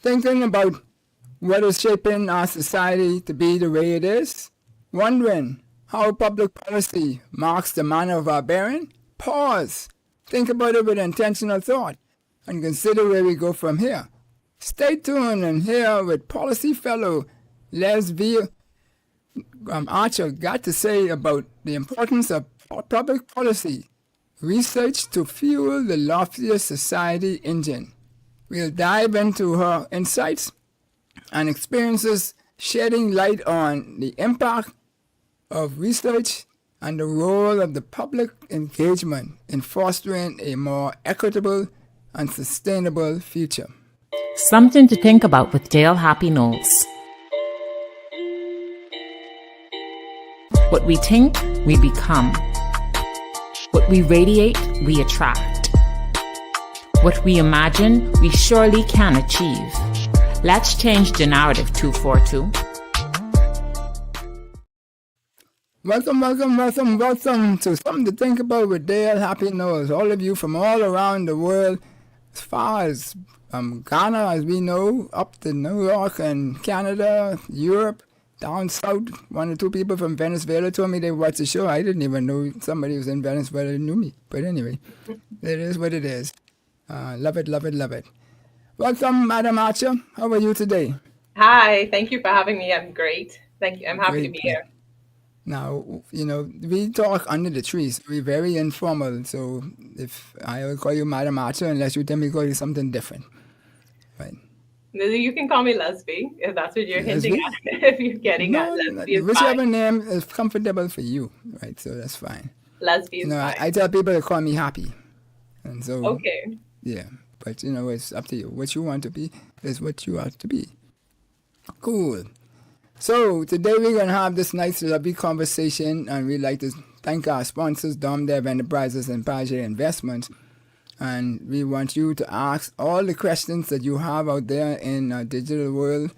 thinking about what is shaping our society to be the way it is, wondering how public policy marks the manner of our bearing? Pause. Think about it with intentional thought and consider where we go from here. Stay tuned and hear what Policy Fellow Lesvie Archer got to say about the importance of public policy research to fuel the loftier society engine. We'll dive into her insights and experiences, shedding light on the impact of research and the role of the public engagement in fostering a more equitable and sustainable future. Something to think about with Dale Happy Knowles. What we think, we become. What we radiate, we attract. What we imagine, we surely can achieve. Let's change the narrative 242. Welcome to Something to Think About with Dale Happy Knowles. All of you from all around the world, as far as Ghana, as we know, up to New York and Canada, Europe, down south. One or two people from Venezuela told me they watched the show. I didn't even know somebody was in Venezuela that knew me. But anyway, it is what it is. Love it. Welcome, Madam Archer. How are you today? Hi, thank you for having me. I'm great. Thank you. I'm happy to be here. Now, we talk under the trees. We're very informal. So if I will call you Madam Archer, unless you tell me to call you something different. Right. You can call me Lesvie, if that's what you're hinting at. If you're getting at Lesvie, whichever fine. name is comfortable for you, right? So that's fine. Lesvie is fine. I tell people to call me Happy. And so, okay. Yeah. But, it's up to you. What you want to be is what you ought to be. Cool. So, today we're going to have this nice, lovely conversation, and we'd like to thank our sponsors, DomDev Enterprises and Page Investments. And we want you to ask all the questions that you have out there in our digital world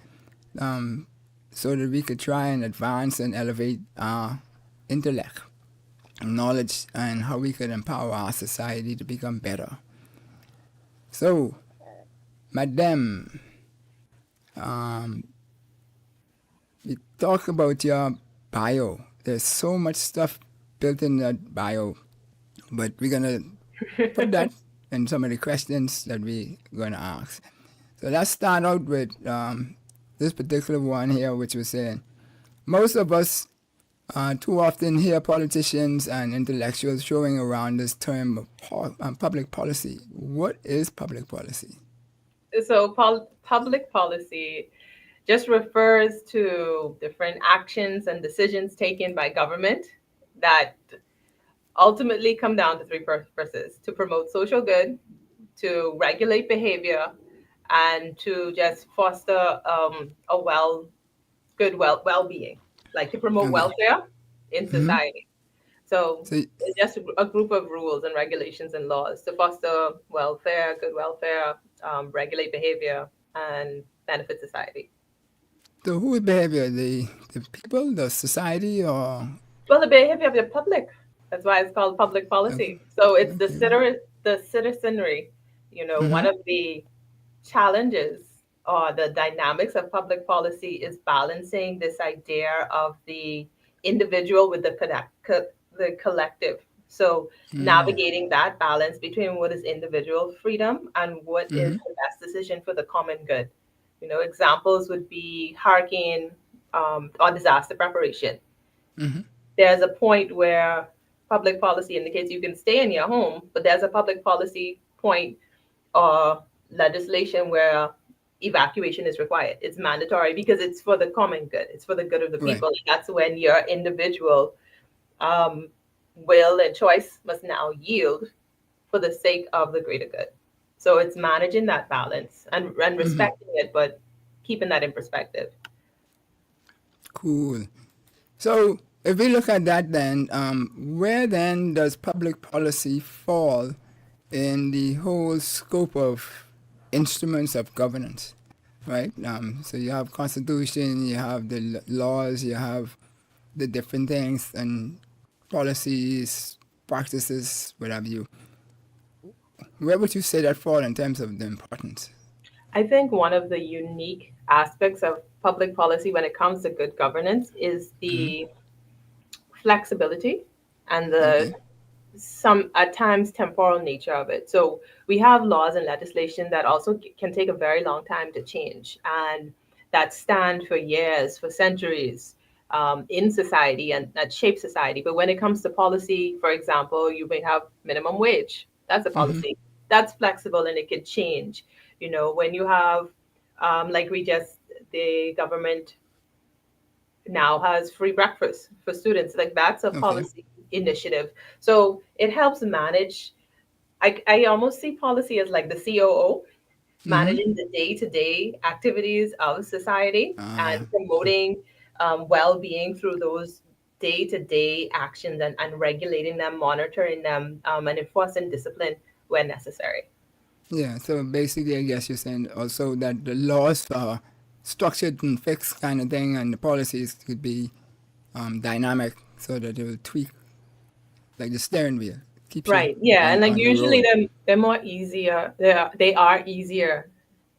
so that we could try and advance and elevate our intellect, knowledge, and how we could empower our society to become better. So, Madam, we talk about your bio. There's so much stuff built in that bio, but we're going to put that in some of the questions that we're going to ask. So let's start out with this particular one here, which was saying, most of us too often hear politicians and intellectuals throwing around this term of public policy. What is public policy? So public policy just refers to different actions and decisions taken by government that ultimately come down to three purposes: to promote social good, to regulate behavior, and to just foster a well-being, like to promote welfare in society. So it's just a group of rules and regulations and laws to foster welfare, good welfare, regulate behavior, and benefit society. So who is behavior? The people, the society, or? Well, the behavior of the public. That's why it's called public policy. So it's the citizenry. One of the challenges or the dynamics of public policy is balancing this idea of the individual with the collective. So navigating that balance between what is individual freedom and what is the best decision for the common good. Examples would be hurricane or disaster preparation. There's a point where public policy indicates you can stay in your home, but there's a public policy point or legislation where evacuation is required. It's mandatory because it's for the common good. It's for the good of the people. Right. That's when your individual will and choice must now yield for the sake of the greater good. So it's managing that balance and respecting it, but keeping that in perspective. Cool. So if we look at that then, where then does public policy fall in the whole scope of instruments of governance, right? So you have constitution, you have the laws, you have the different things and policies, practices, whatever you. Where would you say that fall in terms of the importance? I think one of the unique aspects of public policy when it comes to good governance is the flexibility and the Okay. some at times temporal nature of it. So we have laws and legislation that also can take a very long time to change and that stand for years, for centuries in society and that shape society. But when it comes to policy, for example, you may have minimum wage. That's a policy. That's flexible and it can change. You know, when you have like the government now has free breakfast for students. Like that's a Okay. policy initiative. So it helps manage. I almost see policy as like the COO, managing the day-to-day activities of society and promoting well-being through those day-to-day actions and regulating them, monitoring them, and enforcing discipline when necessary. Yeah, so basically, I guess you're saying also that the laws are structured and fixed kind of thing, and the policies could be dynamic so that it will tweak like the steering wheel, keeps you Right. Yeah. And like on the usually road. they're more easier. They are easier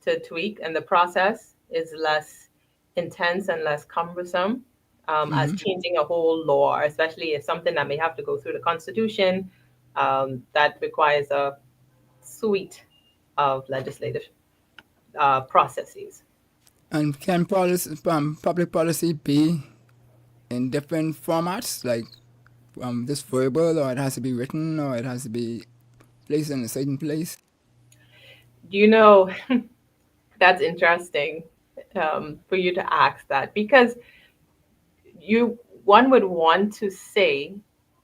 to tweak and the process is less intense and less cumbersome as changing a whole law, especially if something that may have to go through the constitution that requires a suite of legislative processes. And can public policy be in different formats, like just verbal, or it has to be written, or it has to be placed in a certain place? You know, that's interesting for you to ask that because one would want to say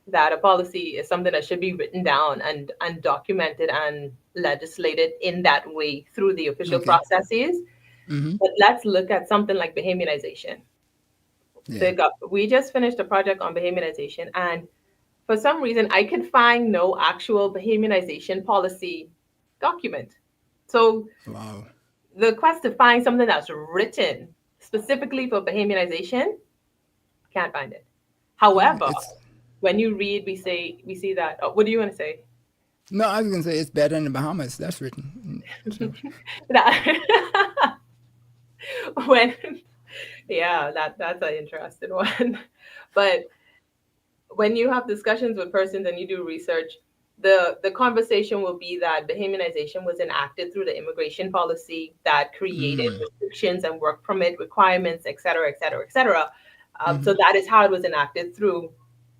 that a policy is something that should be written down and documented and legislated in that way through the official Okay. processes. But let's look at something like Bahamianization. Yeah. We just finished a project on Bahamianization, and for some reason, I could find no actual Bahamianization policy document. So Wow. the quest to find something that's written specifically for Bahamianization, can't find it. However, It's when you read, we see that. Oh, what do you want to say? no, I was gonna say it's better in the Bahamas. That's written. So, That when yeah, that's an interesting one. But when you have discussions with persons and you do research, the conversation will be that Bahamianization was enacted through the immigration policy that created restrictions and work permit requirements, et cetera, et cetera, et cetera. So that is how it was enacted through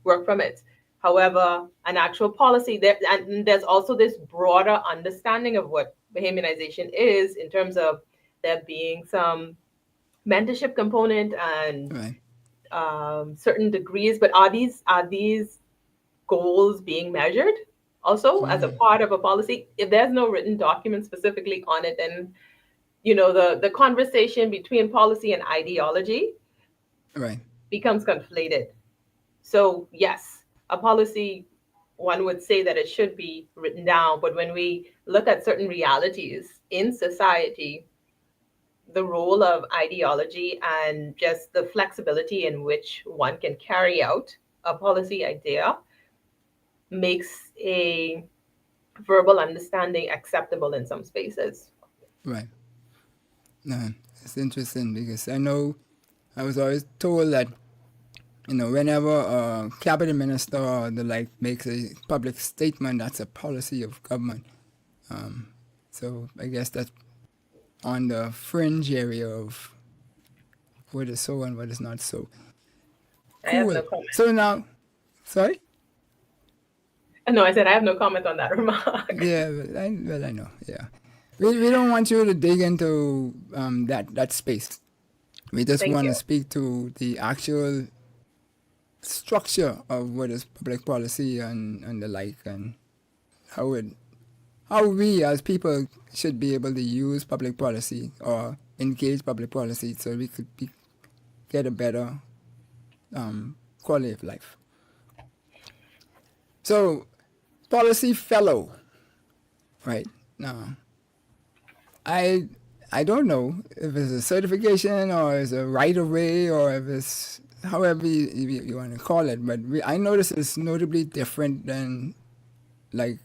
work permits. However, an actual policy there, and there's also this broader understanding of what Bahamianization is in terms of there being some mentorship component and right. certain degrees. But are these goals being measured also as a part of a policy? If there's no written document specifically on it, then the conversation between policy and ideology Right. becomes conflated. So yes, a policy, one would say that it should be written down, but when we look at certain realities in society, the role of ideology and just the flexibility in which one can carry out a policy idea makes a verbal understanding acceptable in some spaces. Right. No, it's interesting because I know I was always told that whenever a cabinet minister or the like makes a public statement, that's a policy of government. So I guess that's on the fringe area of what is so and what is not so. I have Cool. no comment. So now, sorry? No, I said I have no comment on that remark. Yeah, I know. Yeah, we don't want you to dig into that space. We just Thank want to you. speak to the actual structure of what is public policy and the like, and how we as people should be able to use public policy or engage public policy so we could get a better quality of life. So, Policy Fellow, right? Now, I don't know if it's a certification or it's a right of way or if it's however you want to call it, but I notice it's notably different than like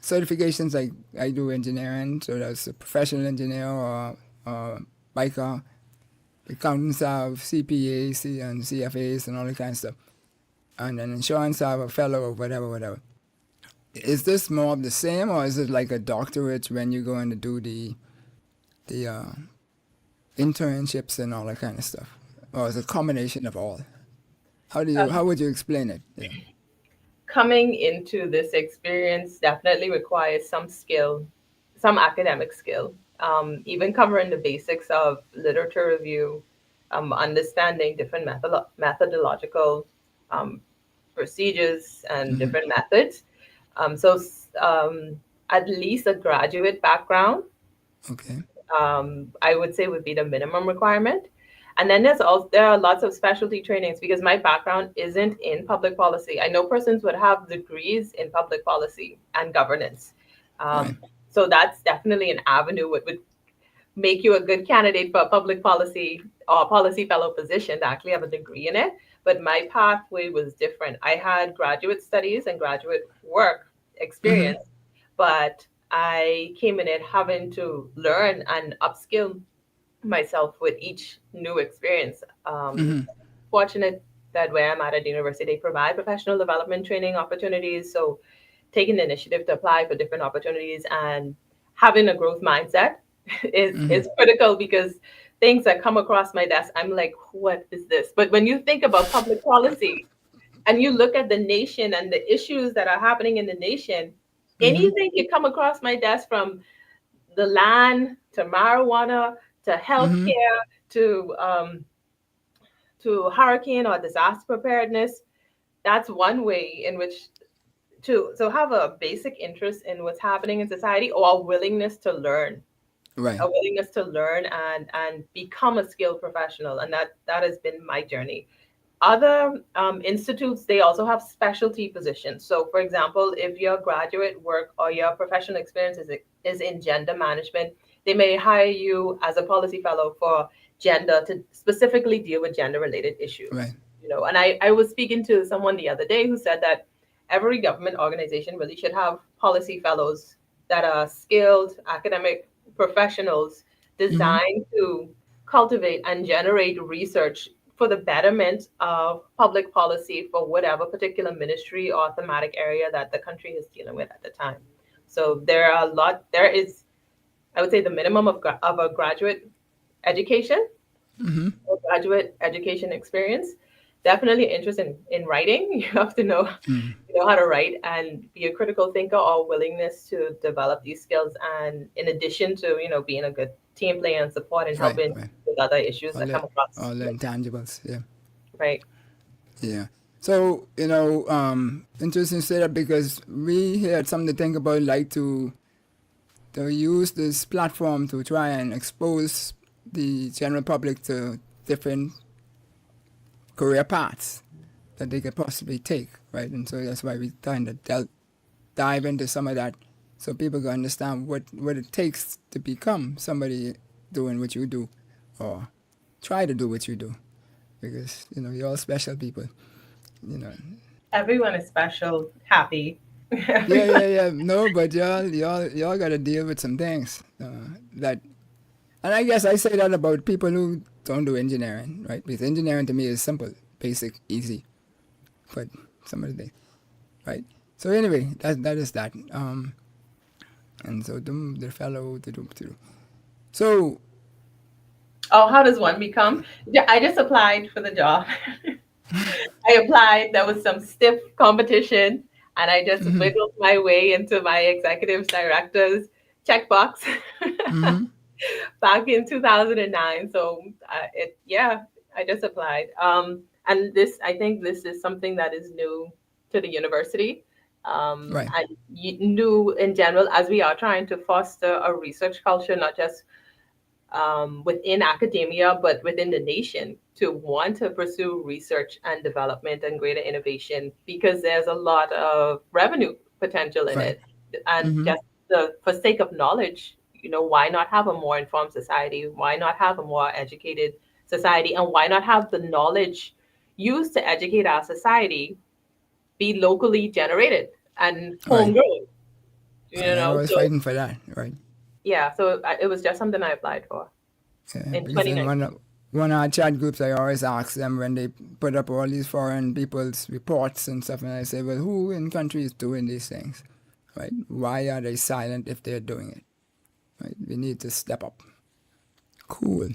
certifications like I do engineering, so that's a professional engineer or biker. Accountants have CPAs and CFAs and all that kind of stuff. And then insurance have a fellow or whatever. Is this more of the same, or is it like a doctorate when you go in to do the internships and all that kind of stuff? Or is it a combination of all? How would you explain it? Yeah. Coming into this experience definitely requires some skill, some academic skill, even covering the basics of literature review, understanding different methodological procedures and different methods. At least a graduate background, Okay. I would say would be the minimum requirement. And then there are lots of specialty trainings because my background isn't in public policy. I know persons would have degrees in public policy and governance. Right. So that's definitely an avenue which would make you a good candidate for a public policy or policy fellow position to actually have a degree in it. But my pathway was different. I had graduate studies and graduate work experience, but I came in it having to learn and upskill myself with each new experience. Fortunate that where I'm at the university, they provide professional development training opportunities. So taking the initiative to apply for different opportunities and having a growth mindset is critical, because things that come across my desk, I'm like, what is this? But when you think about public policy and you look at the nation and the issues that are happening in the nation, anything you come across my desk, from the land to marijuana to healthcare to hurricane or disaster preparedness, that's one way in which to have a basic interest in what's happening in society, or a willingness to learn. Right. A willingness to learn and become a skilled professional. And that has been my journey. Other institutes, they also have specialty positions. So for example, if your graduate work or your professional experience is in gender management, they may hire you as a policy fellow for gender, to specifically deal with gender related issues. Right. And I was speaking to someone the other day who said that every government organization really should have policy fellows that are skilled academic professionals designed to cultivate and generate research for the betterment of public policy for whatever particular ministry or thematic area that the country is dealing with at the time. So there is, I would say, the minimum of a graduate education or graduate education experience. Definitely interest in writing. You have to know how to write and be a critical thinker, or willingness to develop these skills. And in addition to being a good team player and support and helping with other issues that come across. All the intangibles, yeah. Right. Yeah. So interesting to say that, because we had something to think about, like to use this platform to try and expose the general public to different career paths that they could possibly take, right? And so that's why we trying to dive into some of that, so people can understand what it takes to become somebody doing what you do, or try to do what you do, because you're all special people. Everyone is special, happy. Yeah. No, but y'all got to deal with some things that, and I guess I say that about people who don't do engineering, right? Because engineering to me is simple, basic, easy. But some of the things, right? So anyway, that is that. And so the fellow. So. Oh, how does one become? Yeah, I just applied for the job. I applied. There was some stiff competition, and I just wiggled my way into my executive director's checkbox back in 2009. So I just applied. And I think this is something that is new to the university. And new in general, as we are trying to foster a research culture, not just within academia, but within the nation, to want to pursue research and development and greater innovation, because there's a lot of revenue potential in it. And just for sake of knowledge, why not have a more informed society? Why not have a more educated society? And why not have the knowledge used to educate our society be locally generated and homegrown? I was So fighting for that, right? yeah, so it was just something I applied for Yeah, in because in 2019. one of our chat groups, I always ask them when they put up all these foreign people's reports and stuff, and I say, well, who in country is doing these things, right? Why are they silent if they're doing it, right? We need to step up. Cool.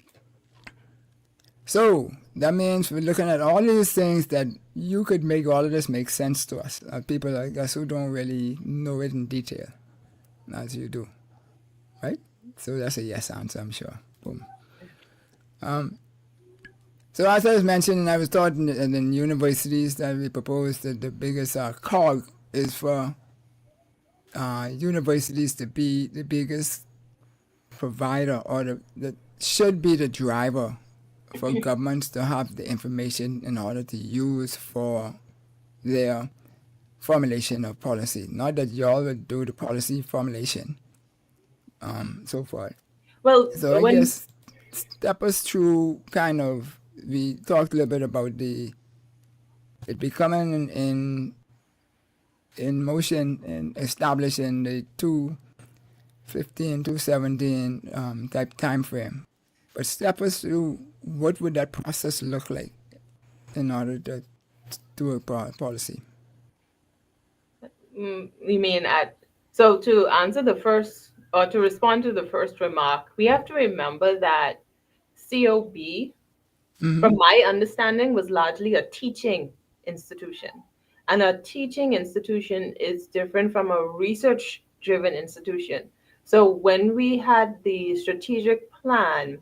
So that means we're looking at all these things that you could make all of this make sense to us. People like us who don't really know it in detail, as you do, right? So that's a yes answer, I'm sure. Boom. So as I was mentioning, I was taught in universities that we proposed that the biggest cog is for universities to be the biggest provider or that should be the driver for governments to have the information in order to use for their formulation of policy. Not that y'all would do the policy formulation, so forth. Well, So I when guess step us through kind of, we talked a little bit about it becoming in motion and establishing the 215, 217 type time frame. But step us through what would that process look like in order to do a policy. you mean so to answer the first or to respond to the first remark, we have to remember that COB, from my understanding, was largely a teaching institution. And a teaching institution is different from a research driven institution. So when we had the strategic plan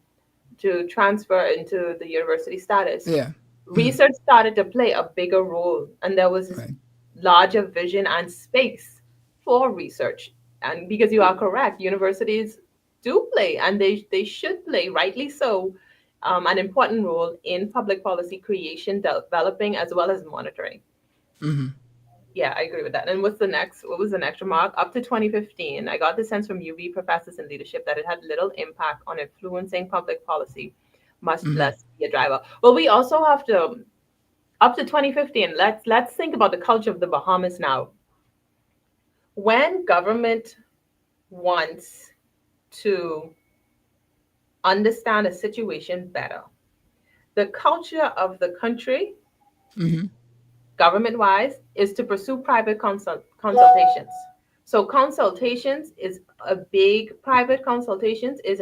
to transfer into the university status, Yeah. research started to play a bigger role, and there was this Right. larger vision and space for research. And because you are correct, universities do play, and they should play, rightly so, an important role in public policy creation, developing, as well as monitoring. Yeah, I agree with that. And what was the next remark? Up to 2015, I got the sense from UV professors in leadership that it had little impact on influencing public policy, much less be a driver. Well, we also have to, up to 2015, let's think about the culture of the Bahamas now. When government wants to understand a situation better, the culture of the country, government wise, is to pursue private consultations. So private consultations is a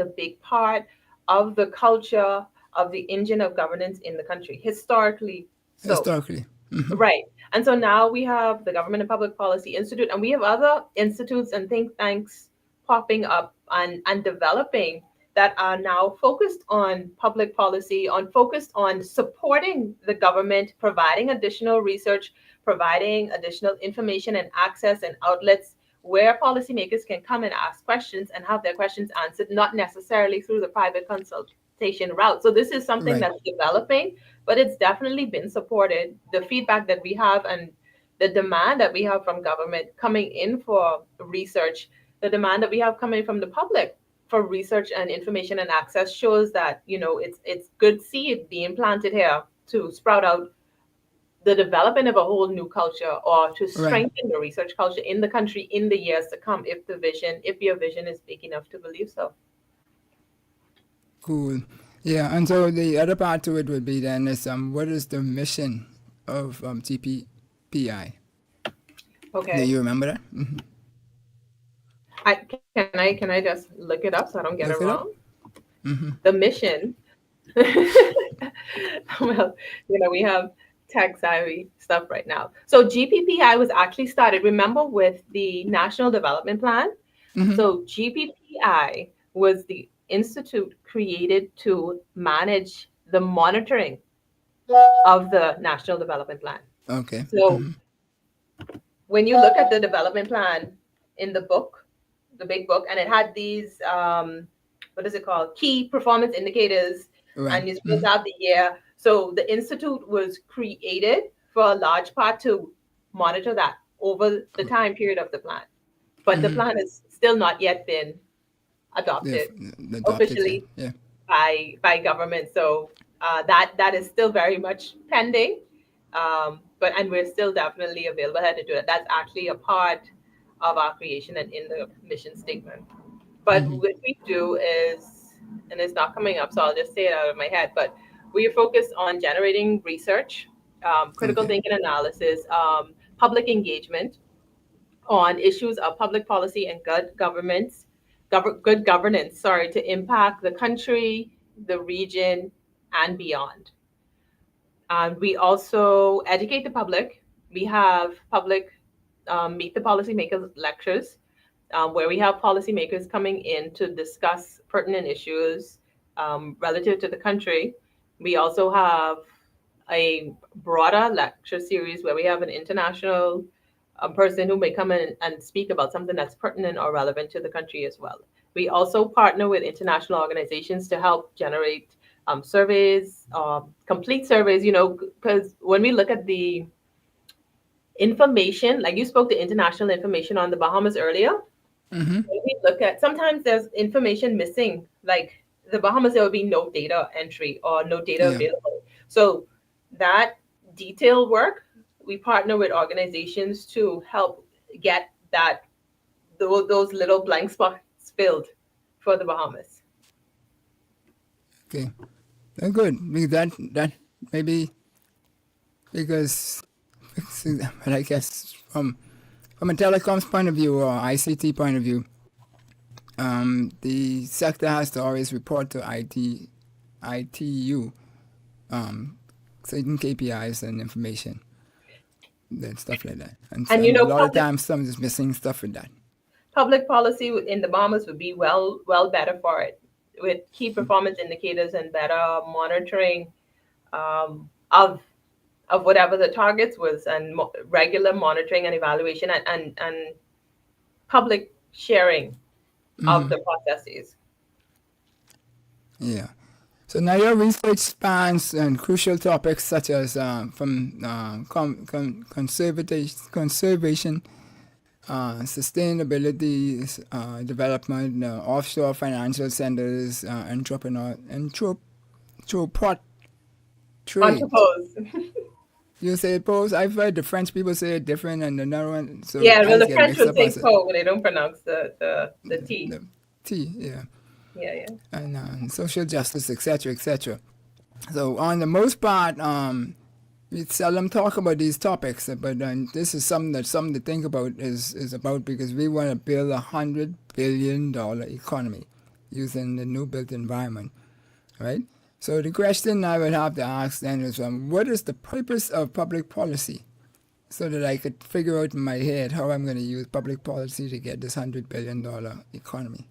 big part of the culture of the engine of governance in the country, historically so. Historically. Right. And so now we have the Government and Public Policy Institute, and we have other institutes and think tanks popping up and developing that are now focused on public policy, focused on supporting the government, providing additional research, providing additional information and access and outlets where policymakers can come and ask questions and have their questions answered, not necessarily through the private consultation route. So this is something Right. that's developing, but it's definitely been supported. The feedback that we have and the demand that we have from government coming in for research, the demand that we have coming from the public for research and information and access shows that, it's good seed being planted here to sprout out the development of a whole new culture, or to Right. strengthen the research culture in the country in the years to come, if your vision is big enough to believe so. Cool. Yeah, and so the other part to it would be then is what is the mission of TPPI? Do Okay. you remember that? Can I just look it up so I don't get Look it it up. wrong? The mission. Well, we have tech savvy stuff right now. So GPPI was actually started, remember, with the National Development Plan. So GPPI was the institute created to manage the monitoring of the National Development Plan. Okay. So when you look at the development plan in the book, the big book, and it had these, what is it called? Key performance indicators, Right. and you split out the year. So the institute was created for a large part to monitor that over the time period of the plan. But the plan has still not yet been adopted officially Yeah. by government. So that is still very much pending. And we're still definitely available here to do it. That's actually a part of our creation and in the mission statement. But what we do is, and it's not coming up, so I'll just say it out of my head, but we are focused on generating research, critical Okay. thinking analysis, public engagement on issues of public policy and good governance, to impact the country, the region, and beyond. We also educate the public. We have public meet the policymakers lectures where we have policymakers coming in to discuss pertinent issues relative to the country. We also have a broader lecture series where we have an international person who may come in and speak about something that's pertinent or relevant to the country as well. We also partner with international organizations to help generate surveys, complete surveys, because when we look at the information, like you spoke to international information on the Bahamas earlier, when we look at, sometimes there's information missing, like the Bahamas, there will be no data entry or no data available. So that detailed work, we partner with organizations to help get those little blank spots filled for the Bahamas. Okay. Very good. That maybe because but I guess from a telecoms point of view or ICT point of view, the sector has to always report to ITU certain KPIs and information, and stuff like that. And a lot of times, some is missing stuff with that. Public policy in the Bahamas would be well better for it, with key performance indicators and better monitoring of whatever the targets was, and regular monitoring and evaluation and public sharing of the processes. Yeah. So now your research spans and crucial topics such as from conservation, sustainability, development, offshore financial centers, entrepot trade. Entrepot. You say it pose. I've heard the French people say it different, and another one. So yeah, well, the French will say po, but they don't pronounce the T. The T, yeah. Yeah. And social justice, etc., etc. So on the most part, we seldom talk about these topics, but this is something to think about is about, because we want to build $100 billion economy using the new built environment, right? So the question I would have to ask then is, what is the purpose of public policy? So that I could figure out in my head how I'm going to use public policy to get this $100 billion economy.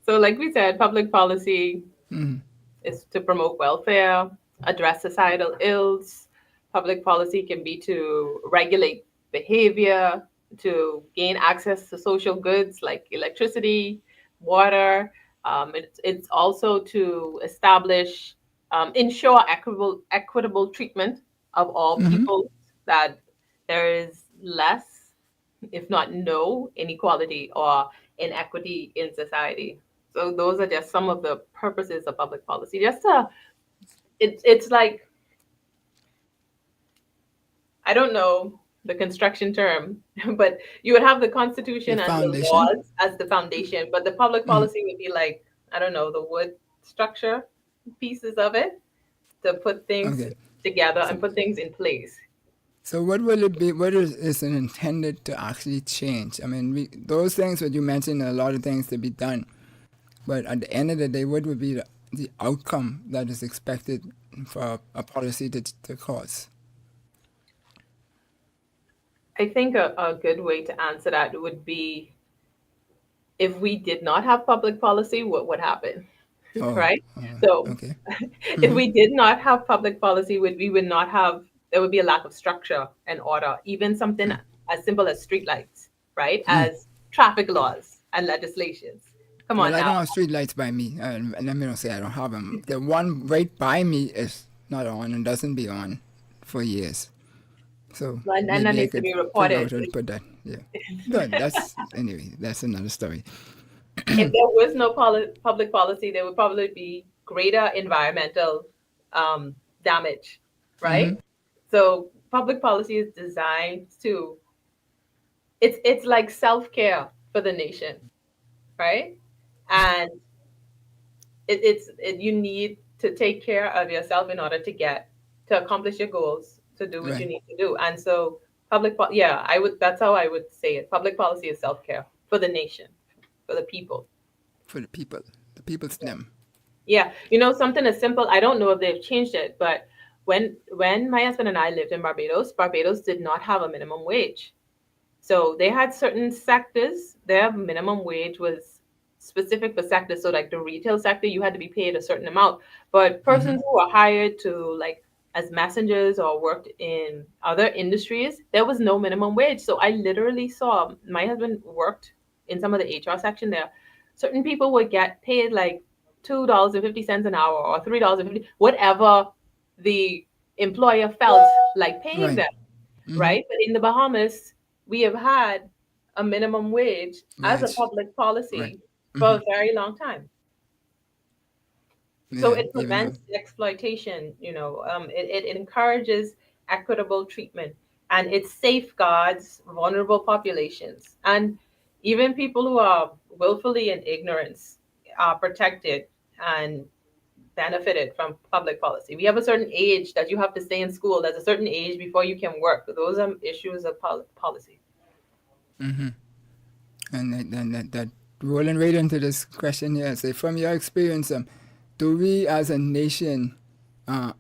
So like we said, public policy is to promote welfare, address societal ills. Public policy can be to regulate behavior, to gain access to social goods like electricity, water. It's also to ensure equitable treatment of all people, that there is less, if not no, inequality or inequity in society. So those are just some of the purposes of public policy. It's like, I don't know the construction term, but you would have the Constitution and the laws as the foundation, but the public policy would be like, I don't know, the wood structure pieces of it to put things together and put things in place. So what will it be? What is it intended to actually change? I mean, those things that you mentioned, a lot of things to be done, but at the end of the day, what would be the outcome that is expected for a policy to cause? I think a good way to answer that would be, if we did not have public policy, what would happen? Right? If we did not have public policy, there would be a lack of structure and order, even something as simple as streetlights, right? As traffic laws and legislations. Come on now. I don't have streetlights by me. Let me not say I don't have them. The one right by me is not on and doesn't be on for years. So and that needs to be reported. Put that, yeah. Good. That's another story. If there was no public policy, there would probably be greater environmental damage, right? So public policy is designed to it's like self-care for the nation, right? And you need to take care of yourself in order to accomplish your goals, to do what you Right. need to do. And so yeah, that's how I would say it. Public policy is self-care for the nation, for the people. For the people's them. Yeah, something as simple. I don't know if they've changed it, but when my husband and I lived in Barbados, Barbados did not have a minimum wage. So they had certain sectors, their minimum wage was specific for sectors. So like the retail sector, you had to be paid a certain amount. But persons who were hired to like as messengers or worked in other industries, there was no minimum wage. So I literally saw my husband worked in some of the HR section there. Certain people would get paid like $2.50 an hour or $3.50, whatever the employer felt like paying Right. them, right? But in the Bahamas, we have had a minimum wage as a Wedge. public Right. policy for a very long time. So Yeah. it Even though. prevents exploitation, it encourages equitable treatment, and it safeguards vulnerable populations. And even people who are willfully in ignorance are protected and benefited from public policy. We have a certain age that you have to stay in school. There's a certain age before you can work. Those are issues of policy. And that rolling right into this question here. Say, from your experience, do we as a nation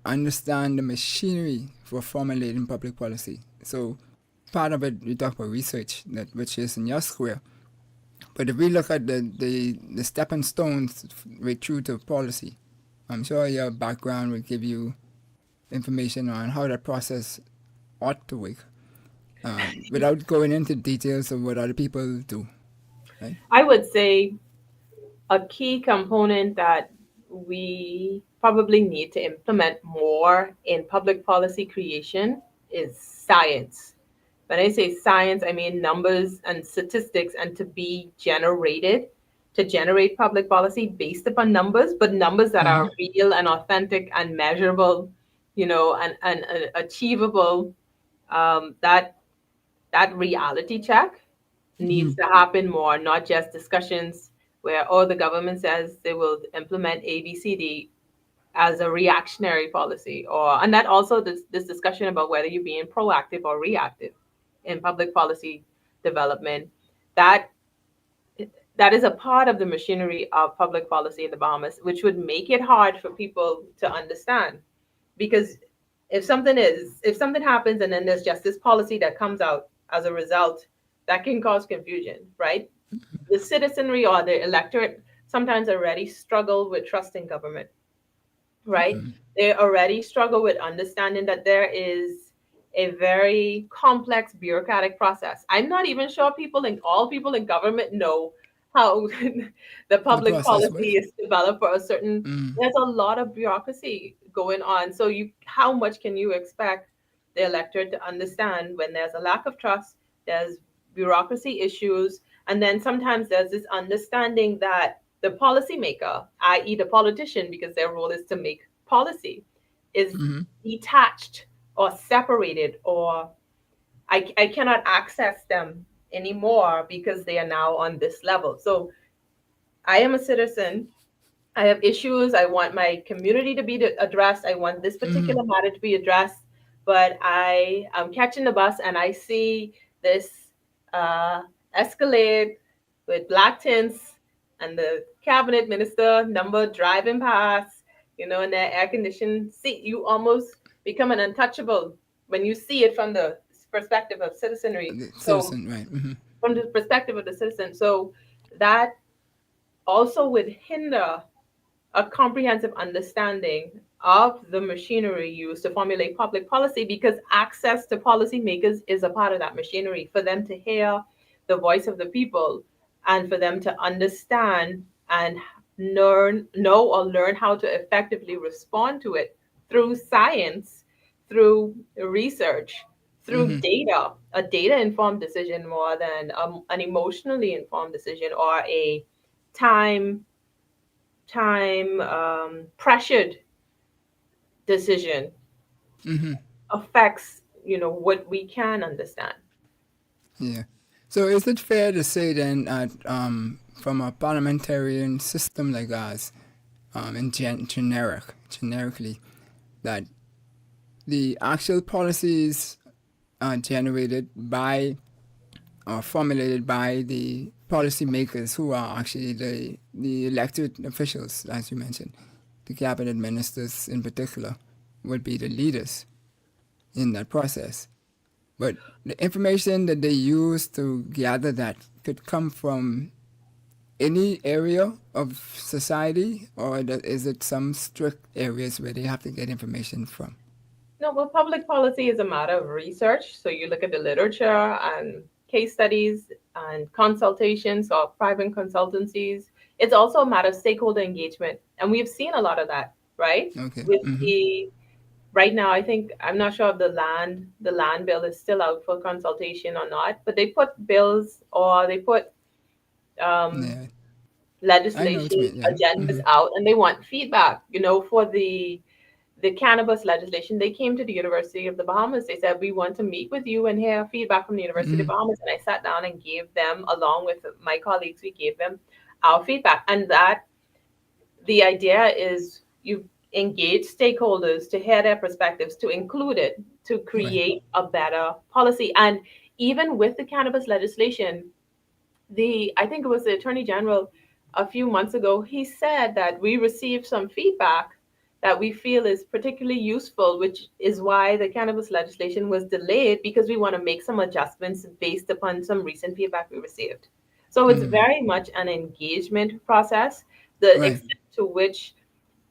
understand the machinery for formulating public policy? So, part of it we talk about research, that which is in your square. But if we look at the stepping stones right through to policy, I'm sure your background will give you information on how that process ought to work, without going into details of what other people do. Right? I would say a key component that we probably need to implement more in public policy creation is science. When I say science, I mean numbers and statistics, and to be generated to generate public policy based upon numbers, but numbers that are real and authentic and measurable, and achievable. That reality check needs to happen more, not just discussions where, oh, the government says they will implement ABCD as a reactionary policy, and that also this discussion about whether you're being proactive or reactive in public policy development, that that is a part of the machinery of public policy in the Bahamas, which would make it hard for people to understand. Because if something happens and then there's just this policy that comes out as a result, that can cause confusion, right? The citizenry or the electorate sometimes already struggle with trusting government, right? They already struggle with understanding that there is a very complex bureaucratic process. I'm not even sure all people in government know how the The public process policy work. is developed for a certain. There's a lot of bureaucracy going on. So how much can you expect the electorate to understand when there's a lack of trust, there's bureaucracy issues, and then sometimes there's this understanding that the policymaker, i.e., the politician, because their role is to make policy, is detached or separated, or I cannot access them anymore because they are now on this level. So I am a citizen. I have issues. I want my community to be addressed. I want this particular matter to be addressed. But I am catching the bus and I see this uh, Escalade with black tints and the cabinet minister number driving past, in their air conditioned seat. You almost become an untouchable when you see it from the perspective of citizenry. The So, citizen, right? from the perspective of the citizen, so that also would hinder a comprehensive understanding of the machinery used to formulate public policy, because access to policymakers is a part of that machinery for them to hear the voice of the people and for them to understand and know or learn how to effectively respond to it through science, through research, through data, a data informed decision more than an emotionally informed decision or a time pressured decision affects what we can understand. Yeah. So is it fair to say then that from a parliamentarian system like ours, generically, that the actual policies are generated by or formulated by the policymakers who are actually the elected officials, as you mentioned, the cabinet ministers in particular, would be the leaders in that process. But the information that they use to gather that could come from any area of society, or is it some strict areas where they have to get information from? No, well, public policy is a matter of research. So you look at the literature and case studies and consultations or private consultancies. It's also a matter of stakeholder engagement. And we've seen a lot of that, right? Okay. With the right now, I think I'm not sure if the land bill is still out for consultation or not, but they put bills or they put Yeah. I know what you legislation mean. Yeah. agendas out, and they want feedback. For the cannabis legislation, they came to the University of the Bahamas. They said, we want to meet with you and hear feedback from the University of the Bahamas. And I sat down and gave them, along with my colleagues, we gave them our feedback. And that the idea is you engage stakeholders to hear their perspectives, to include it, to create a better policy. And even with the cannabis legislation, I think it was the Attorney General a few months ago, he said that we received some feedback that we feel is particularly useful, which is why the cannabis legislation was delayed, because we want to make some adjustments based upon some recent feedback we received. So it's very much an engagement process. The extent to which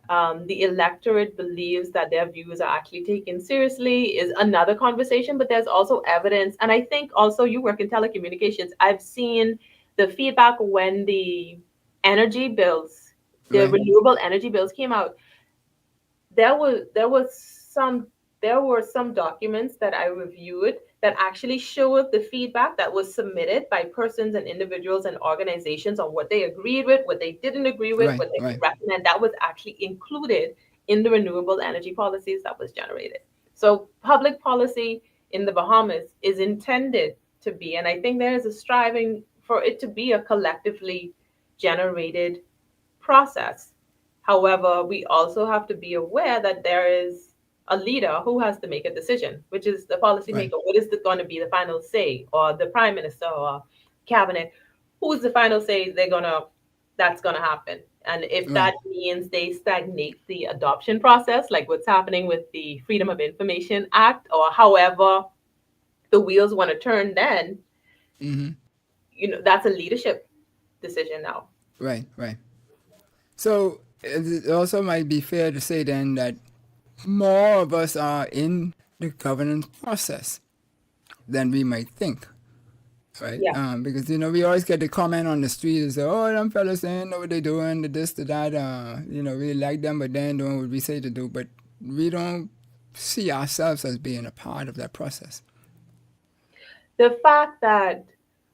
the electorate believes that their views are actually taken seriously is another conversation, but there's also evidence. And I think also, you work in telecommunications. I've seen the feedback when the energy bills, the renewable energy bills came out. There were some documents that I reviewed that actually showed the feedback that was submitted by persons and individuals and organizations on what they agreed with, what they didn't agree with, what they could recommend. That was actually included in the renewable energy policies that was generated. So public policy in the Bahamas is intended to be, and I think there is a striving for it to be, a collectively generated process. However, we also have to be aware that there is a leader who has to make a decision, which is the policymaker. What is going to be the final say, or the prime minister or cabinet? Who's the final say that's going to happen? And if that means they stagnate the adoption process, like what's happening with the Freedom of Information Act, or however the wheels want to turn, then, that's a leadership decision now. Right. So it also might be fair to say then that more of us are in the governance process than we might think, right? Yeah. Because, we always get the comment on the street and say, oh, them fellas saying know what they're doing, the this, the that, we like them, but they ain't doing what we say to do. But we don't see ourselves as being a part of that process. The fact that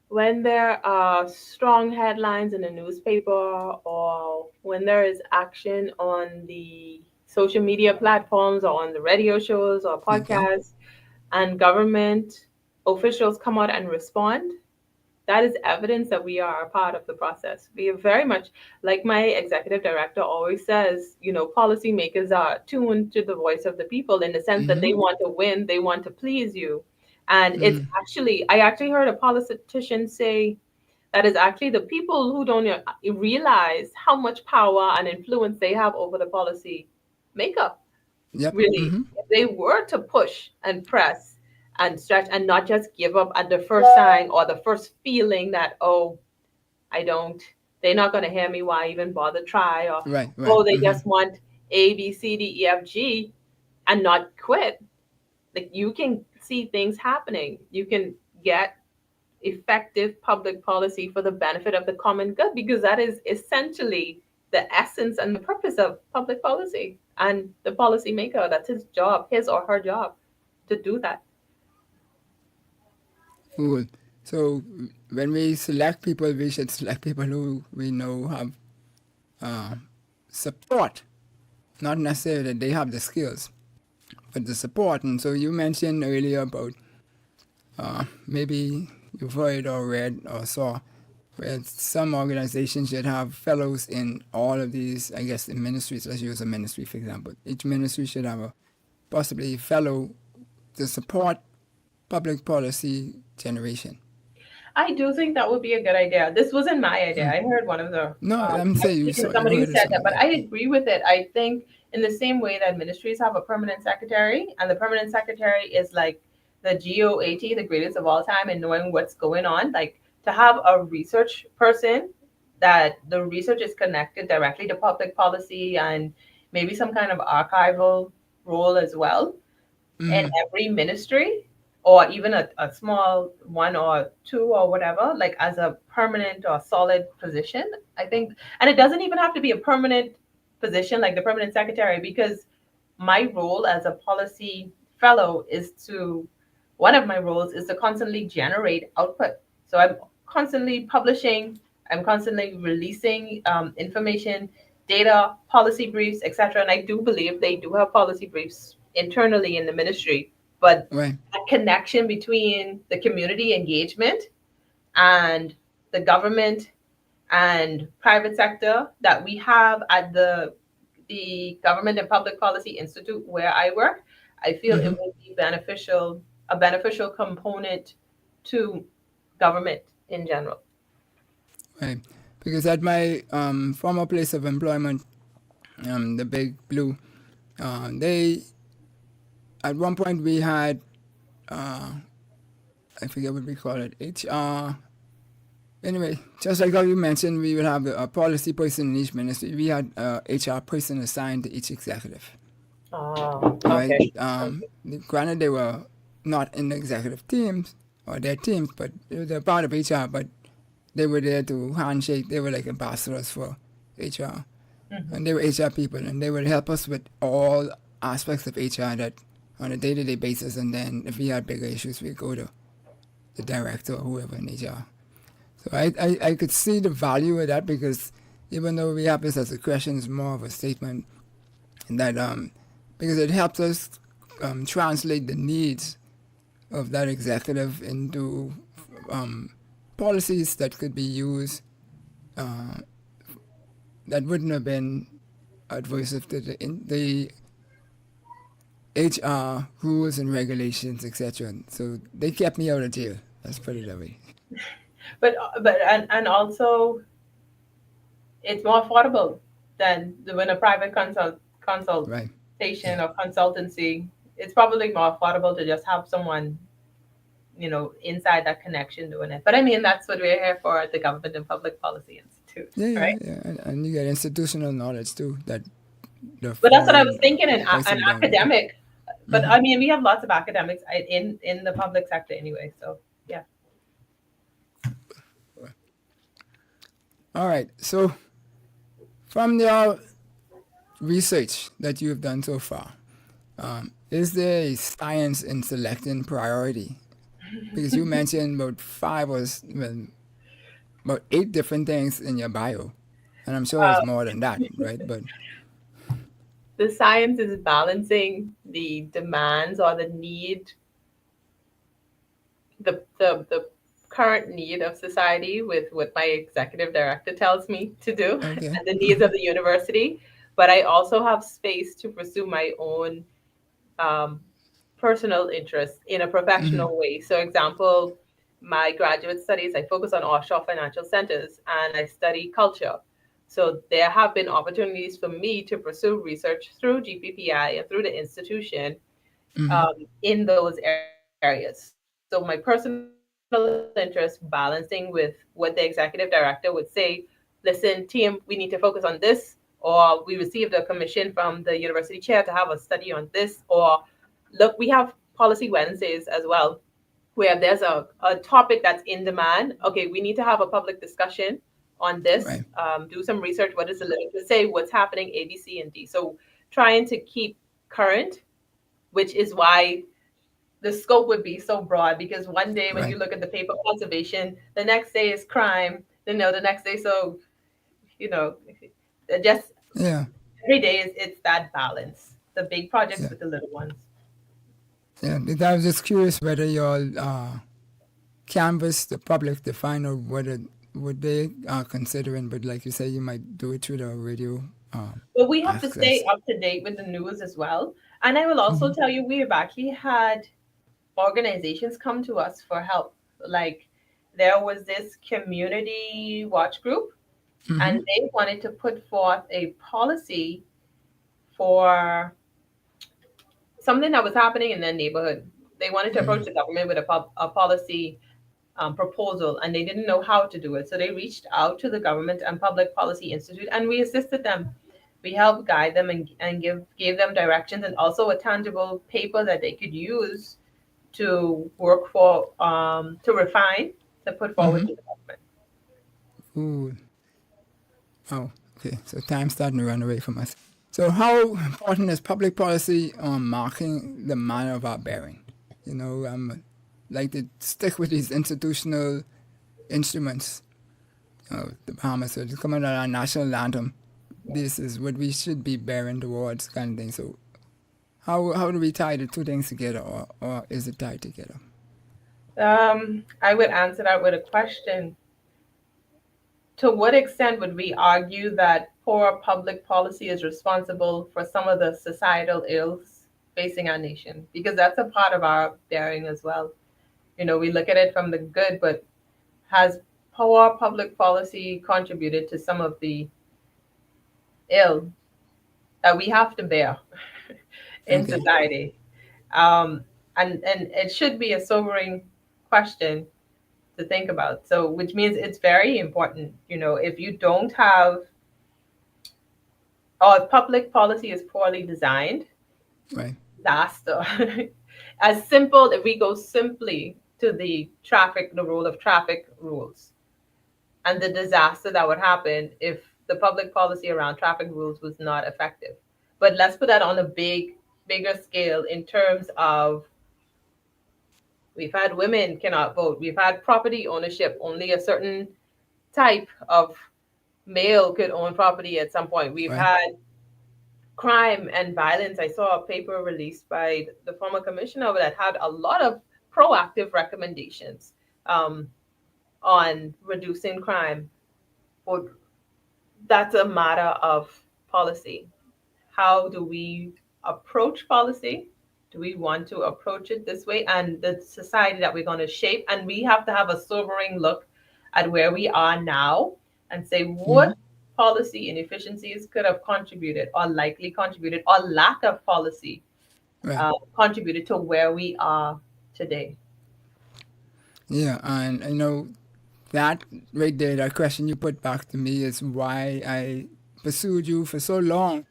when there are strong headlines in the newspaper, or when there is action on the social media platforms or on the radio shows or podcasts, and government officials come out and respond, that is evidence that we are a part of the process. We are very much, like my executive director always says, policymakers are tuned to the voice of the people, in the sense that they want to win, they want to please you. And it's actually, I actually heard a politician say that it's actually the people who don't realize how much power and influence they have over the policy makeup. Really, if they were to push and press and stretch and not just give up at the first sign or the first feeling that, they're not going to hear me, why even bother try, or they just want A, B, C, D, E, F, G, and not quit. Like, you can see things happening. You can get effective public policy for the benefit of the common good, because that is essentially the essence and the purpose of public policy. And the policymaker, that's his job, his or her job, to do that. Cool. So when we select people, we should select people who we know have support, not necessarily that they have the skills, but the support. And so you mentioned earlier about maybe you've heard or read or saw, where some organizations should have fellows in all of these, I guess, the ministries. Let's use a ministry, for example. Each ministry should have a possibly fellow to support public policy generation. I do think that would be a good idea. This wasn't my idea. I heard one of the, No, I I'm was saying you speaking saw, to you somebody who heard of said that, but somebody. I agree with it. I think in the same way that ministries have a permanent secretary, and the permanent secretary is like the GOAT, the greatest of all time, in knowing what's going on. Like to have a research person that the research is connected directly to public policy and maybe some kind of archival role as well in every ministry, or even a small one or two or whatever, like as a permanent or solid position, I think. And it doesn't even have to be a permanent position like the permanent secretary, because my role as a policy fellow is to, one of my roles is to constantly generate output. So I'm constantly publishing, I'm constantly releasing information, data, policy briefs, etc. And I do believe they do have policy briefs internally in the ministry, but Right. that connection between the community engagement and the government and private sector that we have at the Government and Public Policy Institute where I work, I feel it will be beneficial, a beneficial component to government in general. Right. Because at my former place of employment, the Big Blue, they, at one point we had, I forget what we call it, HR. Anyway, just like how you mentioned, we would have a policy person in each ministry. We had a HR person assigned to each executive. Oh, Right? okay. Granted, they were not in the executive teams or their teams, but they're part of HR, but they were there to handshake. They were like ambassadors for HR. And they were HR people, and they would help us with all aspects of HR that on a day-to-day basis. And then if we had bigger issues, we'd go to the director or whoever in HR. So I could see the value of that, because even though we have this as a question, it's more of a statement that because it helps us translate the needs of that executive into policies that could be used that wouldn't have been adversive to the HR rules and regulations, etc. So they kept me out of jail. Let's put it that way. But and also it's more affordable than when a private Right. consultation or consultancy. It's probably more affordable to just have someone, inside that connection doing it. But I mean, that's what we're here for at the Government and Public Policy Institute, Yeah, yeah, right? yeah. And you get institutional knowledge too, that the But that's what I was foreign thinking, an person don't get. academic. But I mean, we have lots of academics in the public sector anyway. So yeah. All right. So from your research that you've done so far, is there a science in selecting priority? Because you mentioned about about 8 different things in your bio, and I'm sure it's more than that, right? But The science is balancing the demands or the need, the current need of society with what my executive director tells me to do okay, and the needs of the university. But I also have space to pursue my own um, personal interests in a professional way. So, example, my graduate studies, I focus on offshore financial centers and I study culture. So there have been opportunities for me to pursue research through GPPI and through the institution in those areas. So my personal interest balancing with what the executive director would say, listen, team, we need to focus on this, or we received a commission from the university chair to have a study on this, or look, we have policy Wednesdays as well, where there's a topic that's in demand. Okay, we need to have a public discussion on this, right, do some research. What does the literature say? What's happening? A, B, C, and D. So trying to keep current, which is why the scope would be so broad, because one day when right, you look at the paper conservation, the next day is crime, the next day. So, you know, just yeah, every day it's that balance, the big projects yeah, with the little ones. yeah. Because I was just curious whether you all canvas the public to find out what they are considering, but like you say, you might do it through the radio But we have to stay access. up to date with the news as well. And I will also tell you, we have actually had organizations come to us for help. Like there was this community watch group, and they wanted to put forth a policy for something that was happening in their neighborhood. They wanted to approach the government with a policy proposal, and they didn't know how to do it. So they reached out to the Government and Public Policy Institute, and we assisted them. We helped guide them and gave them directions, and also a tangible paper that they could use to work for, to refine, to put forward to the government. Ooh. Oh, okay. So time's starting to run away from us. So how important is public policy on marking the manner of our bearing? You know, like to stick with these institutional instruments. The Bahamas, so to come out our national anthem. This is what we should be bearing towards, kind of thing. So how do we tie the two things together, or is it tied together? I would answer that with a question. To what extent would we argue that poor public policy is responsible for some of the societal ills facing our nation? Because that's a part of our bearing as well. You know, we look at it from the good, but has poor public policy contributed to some of the ill that we have to bear in society? And it should be a sobering question to think about. So, which means it's very important, you know, if you don't have, or if public policy is poorly designed, Right. disaster. As simple, if we go simply to the role of traffic rules, and the disaster that would happen if the public policy around traffic rules was not effective. But let's put that on a bigger scale in terms of, we've had women cannot vote. We've had property ownership. Only a certain type of male could own property at some point. We've had crime and violence. I saw a paper released by the former commissioner that had a lot of proactive recommendations on reducing crime. But that's a matter of policy. How do we approach policy? Do we want to approach it this way? And the society that we're going to shape, and we have to have a sobering look at where we are now and say what policy inefficiencies could have contributed or likely contributed, or lack of policy contributed to where we are today. Yeah, and I know that right there, that question you put back to me is why I pursued you for so long.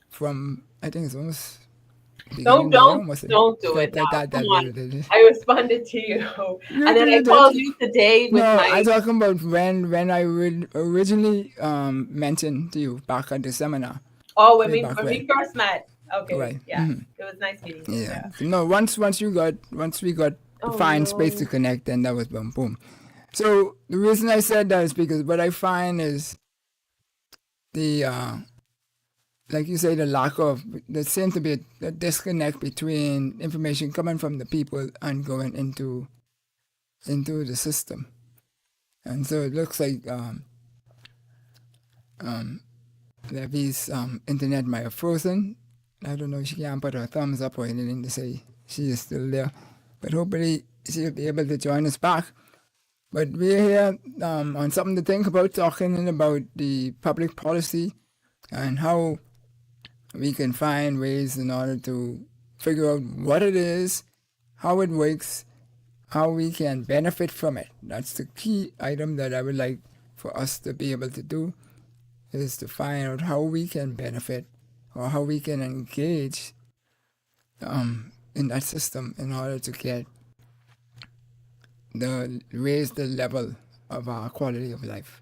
From, I think it's almost don't do it now. Come on. I responded to you, and then I called you today with my. I'm talking about when I originally mentioned to you back at the seminar. Oh, when we first met. Okay, right. Yeah, it was nice meeting you. Yeah. No, once we got to find space to connect, then that was boom. So the reason I said that is because what I find is the like you say, there seems to be a disconnect between information coming from the people and going into the system. And so it looks like Levy's internet might have frozen. I don't know if she can't put her thumbs up or anything to say she is still there. But hopefully she'll be able to join us back. But we're here on something to think about, talking about the public policy and how we can find ways in order to figure out what it is, how it works, how we can benefit from it. That's the key item that I would like for us to be able to do, is to find out how we can benefit or how we can engage in that system in order to raise the level of our quality of life.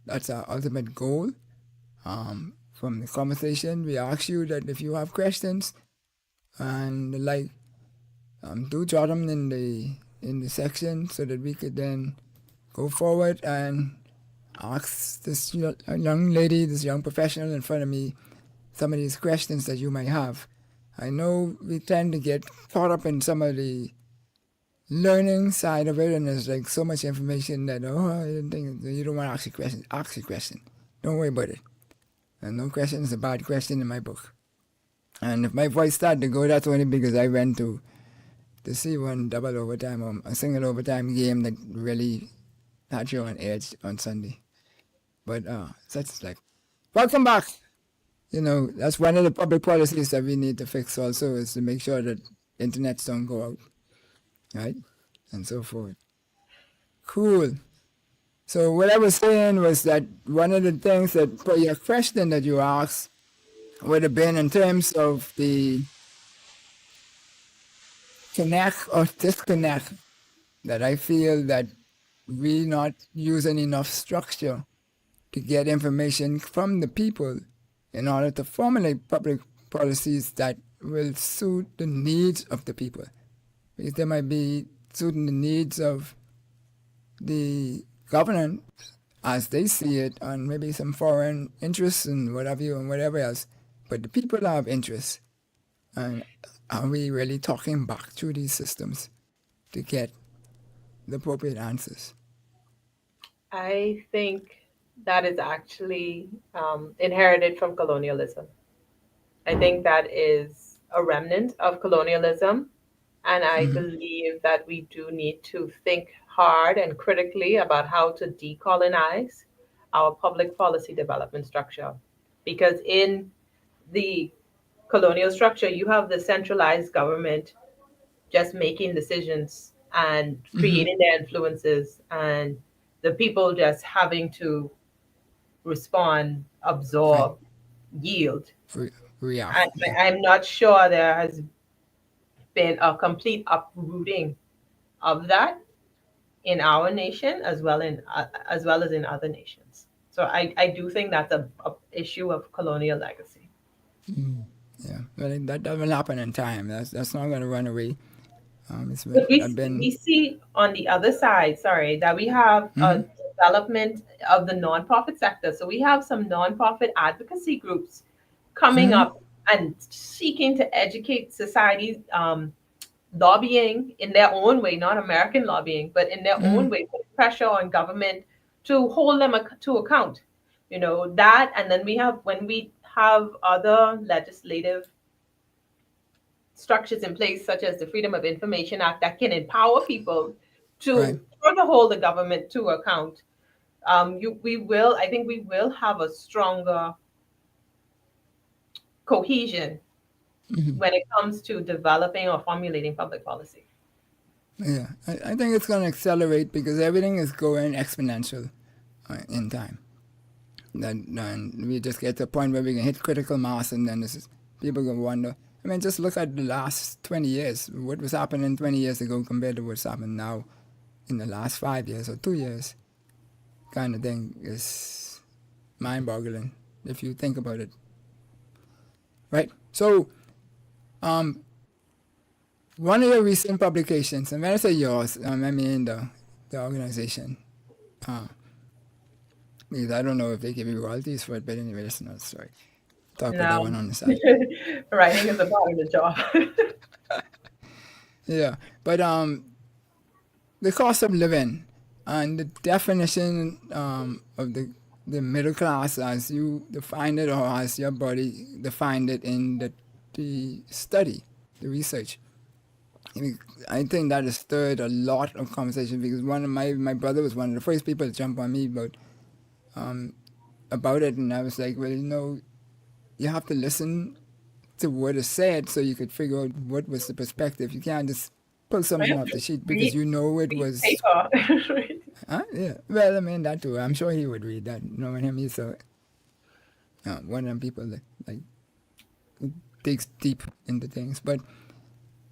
That's our ultimate goal. From the conversation, we ask you that if you have questions and do jot them in the section so that we could then go forward and ask this young lady, this young professional in front of me, some of these questions that you might have. I know we tend to get caught up in some of the learning side of it, and there's like so much information that I didn't think you don't want to ask a question. Ask a question. Don't worry about it. And no question is a bad question in my book. And if my voice started to go, that's only because I went to see one double overtime or a single overtime game that really had you on edge on Sunday. But such like, welcome back. You know, that's one of the public policies that we need to fix also, is to make sure that internets don't go out, right? And so forth. Cool. So what I was saying was that one of the things that, for your question that you asked, would have been in terms of the connect or disconnect, that I feel that we not using enough structure to get information from the people in order to formulate public policies that will suit the needs of the people. Because they might be suiting the needs of the government as they see it, and maybe some foreign interests and whatever else. But the people have interests. And are we really talking back through these systems to get the appropriate answers? I think that is actually inherited from colonialism. I think that is a remnant of colonialism. And I believe that we do need to think hard and critically about how to decolonize our public policy development structure. Because in the colonial structure, you have the centralized government just making decisions and creating their influences, and the people just having to respond, absorb, yield. React. I'm not sure there has been a complete uprooting of that in our nation as well as in other nations. So I do think that's a issue of colonial legacy. Yeah, well, that will happen in time. That's not going to run away. But we see on the other side, that we have a development of the nonprofit sector. So we have some nonprofit advocacy groups coming up and seeking to educate society, lobbying in their own way, not American lobbying, but in their own way, put pressure on government to hold them to account. You know, that, and then when we have other legislative structures in place, such as the Freedom of Information Act, that can empower people to further hold the government to account. I think we will have a stronger cohesion when it comes to developing or formulating public policy. Yeah, I think it's going to accelerate because everything is going exponential in time. Then we just get to a point where we can hit critical mass, and then people going to wonder. I mean, just look at the last 20 years. What was happening 20 years ago compared to what's happening now in the last 5 years or 2 years, kind of thing is mind-boggling if you think about it. Right? So, one of your recent publications, and when I say yours, I mean the organization. Because I don't know if they give you royalties for it, but anyway, that's another story. Talk about that one on the side. Writing is a part of the job. Yeah, but the cost of living and the definition of the middle class as you define it, or as your body defined it in the study, the research. I think that has stirred a lot of conversation, because one of my brother was one of the first people to jump on me about it, and I was like, well, you have to listen to what is said so you could figure out what was the perspective. You can't just pull something off the sheet because it was. Yeah, well, I mean that too. I'm sure he would read that. Knowing him, he's one of them people that like digs deep into things. But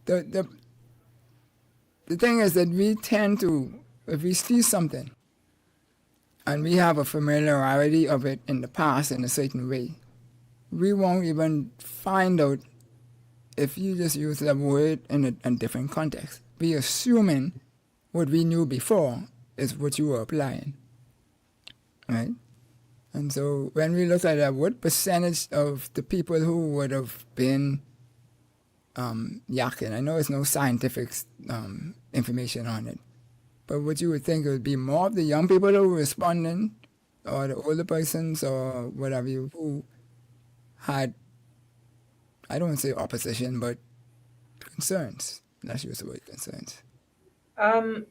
the thing is that we tend to, if we see something and we have a familiarity of it in the past in a certain way, we won't even find out if you just use that word in a different context. We assuming what we knew before is what you were applying, right? And so when we look at that, what percentage of the people who would have been yakking. I know there's no scientific information on it, but what you would think it would be more of the young people who were responding, or the older persons, or whatever you who had, I don't want to say opposition, but concerns. Let's use the word concerns. Um,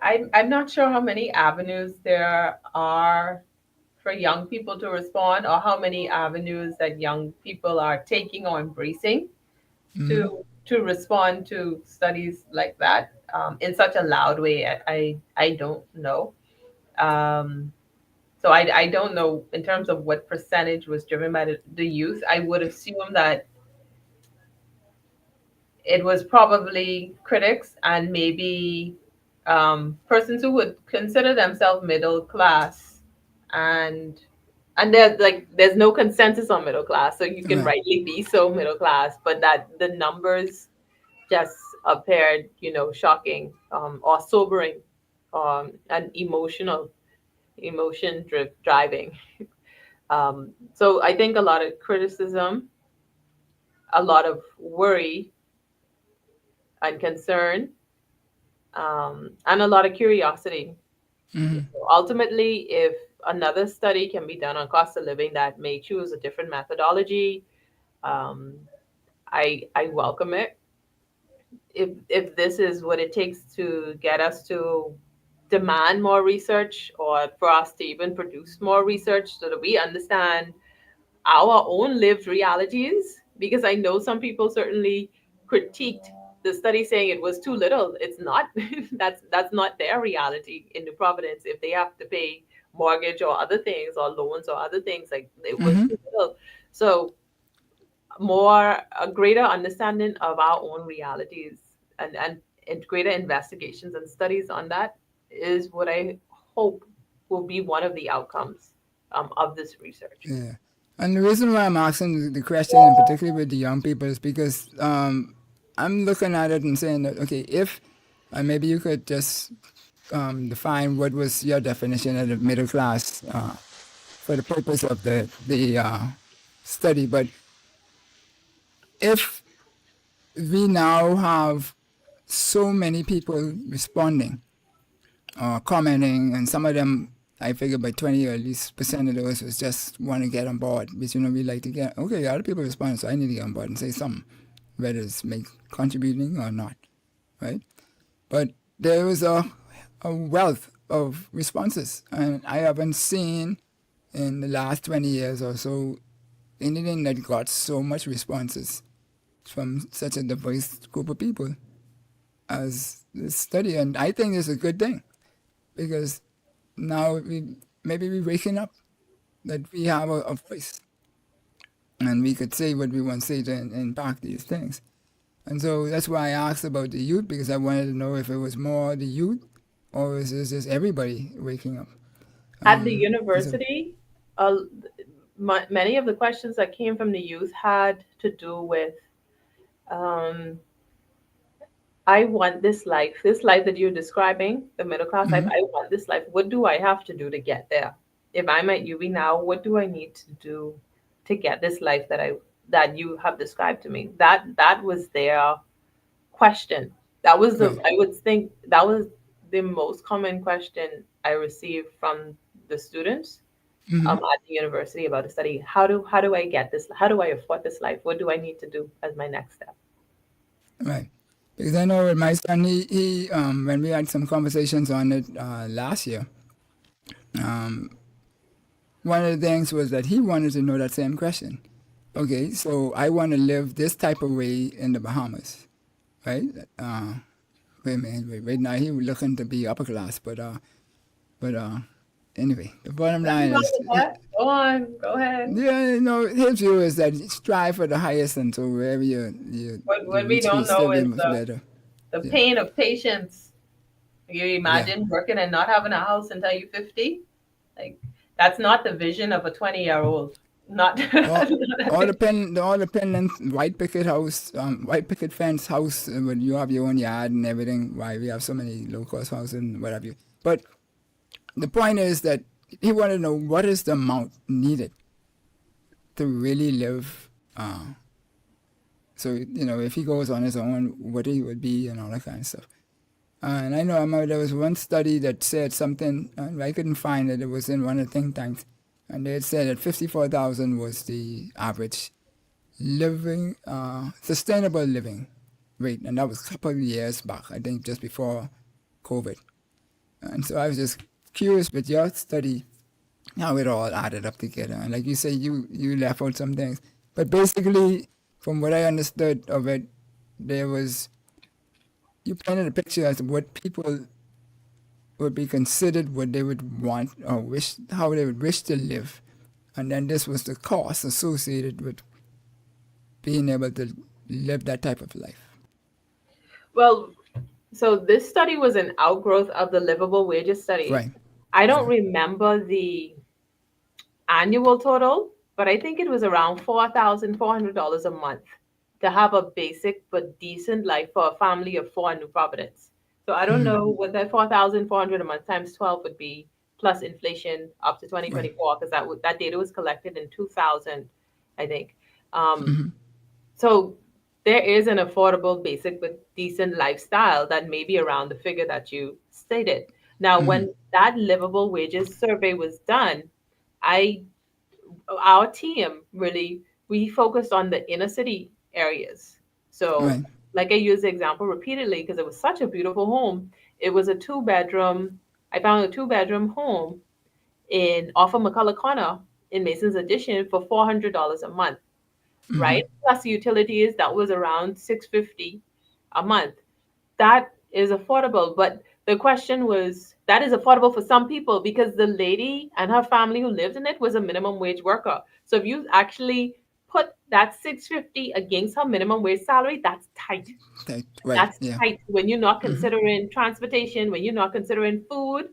I'm not sure how many avenues there are for young people to respond, or how many avenues that young people are taking or embracing to respond to studies like that in such a loud way. I don't know. Um, so I don't know in terms of what percentage was driven by the youth. I would assume that it was probably critics and maybe persons who would consider themselves middle class, and there's no consensus on middle class, so you can Right. rightly be so middle class, but that the numbers just appeared, shocking, or sobering, and driving. So I think a lot of criticism, a lot of worry and concern, and a lot of curiosity. So ultimately, if another study can be done on cost of living that may choose a different methodology, um, I welcome it. If this is what it takes to get us to demand more research, or for us to even produce more research so that we understand our own lived realities, because I know some people certainly critiqued the study saying it was too little. It's not. That's not their reality in New Providence. If they have to pay mortgage or other things, or loans or other things, like it was too little. So a greater understanding of our own realities, and greater investigations and studies on that is what I hope will be one of the outcomes of this research. Yeah. And the reason why I'm asking the question, and particularly with the young people, is because I'm looking at it and saying that, okay, if maybe you could just define what was your definition of the middle class for the purpose of the study. But if we now have so many people responding, commenting, and some of them, I figure by 20 or at least percent of those was just want to get on board. But we like to get, okay, other people respond, so I need to get on board and say something, whether it's contributing or not, right? But there was a wealth of responses, and I haven't seen in the last 20 years or so anything that got so much responses from such a diverse group of people as this study. And I think it's a good thing, because now maybe we're waking up that we have a voice, and we could say what we want to say to impact these things. And so that's why I asked about the youth, because I wanted to know if it was more the youth, or is it just everybody waking up? At the university, many of the questions that came from the youth had to do with, I want this life that you're describing, the middle class life. I want this life. What do I have to do to get there? If I'm at UB now, what do I need to do to get this life that you have described to me? That was their question. That was I would think that was the most common question I received from the students at the university about the study. How do I get this? How do I afford this life? What do I need to do as my next step? Right. Because I know with my son, he when we had some conversations on it last year, one of the things was that he wanted to know that same question. Okay, so I want to live this type of way in the Bahamas, right? Wait a minute, right now he was looking to be upper class, but anyway, the bottom line is, Go on, go ahead. yeah, his view is that you strive for the highest, and so wherever you What we reach, don't still know be is much better. the pain of patience. You imagine working and not having a house until you're 50? Like, that's not the vision of a 20-year-old. Not all dependent white picket house, white picket fence house, when you have your own yard and everything. Why we have so many low cost houses and what have you. But the point is that he wanted to know what is the amount needed to really live So, if he goes on his own, what he would be and all that kind of stuff. And I know there was one study that said something, I couldn't find it, it was in one of the think tanks, and they had said that 54,000 was the average living, sustainable living rate, and that was a couple of years back, I think just before COVID. And so I was just curious with your study, how it all added up together. And like you say, you left out some things. But basically, from what I understood of it, you painted a picture as to what people would be considered, what they would want or wish, how they would wish to live. And then this was the cost associated with being able to live that type of life. Well, so this study was an outgrowth of the livable wages study. Right. I don't remember the annual total, but I think it was around $4,400 a month to have a basic but decent life for a family of four in New Providence. So I don't know what that 4,400 a month times 12 would be, plus inflation up to 2024, because that data was collected in 2000, I think. So there is an affordable, basic but decent lifestyle that may be around the figure that you stated. Now, when that livable wages survey was done, our team we focused on the inner city areas. So like I use the example repeatedly because it was such a beautiful home. It was I found a 2-bedroom home off of McCullough Corner in Mason's Addition for $400 a month, right? Plus utilities, that was around $650 a month. That is affordable, but the question was, that is affordable for some people because the lady and her family who lived in it was a minimum wage worker. So if you actually put that $650 against her minimum wage salary, that's tight. That's tight when you're not considering transportation, when you're not considering food,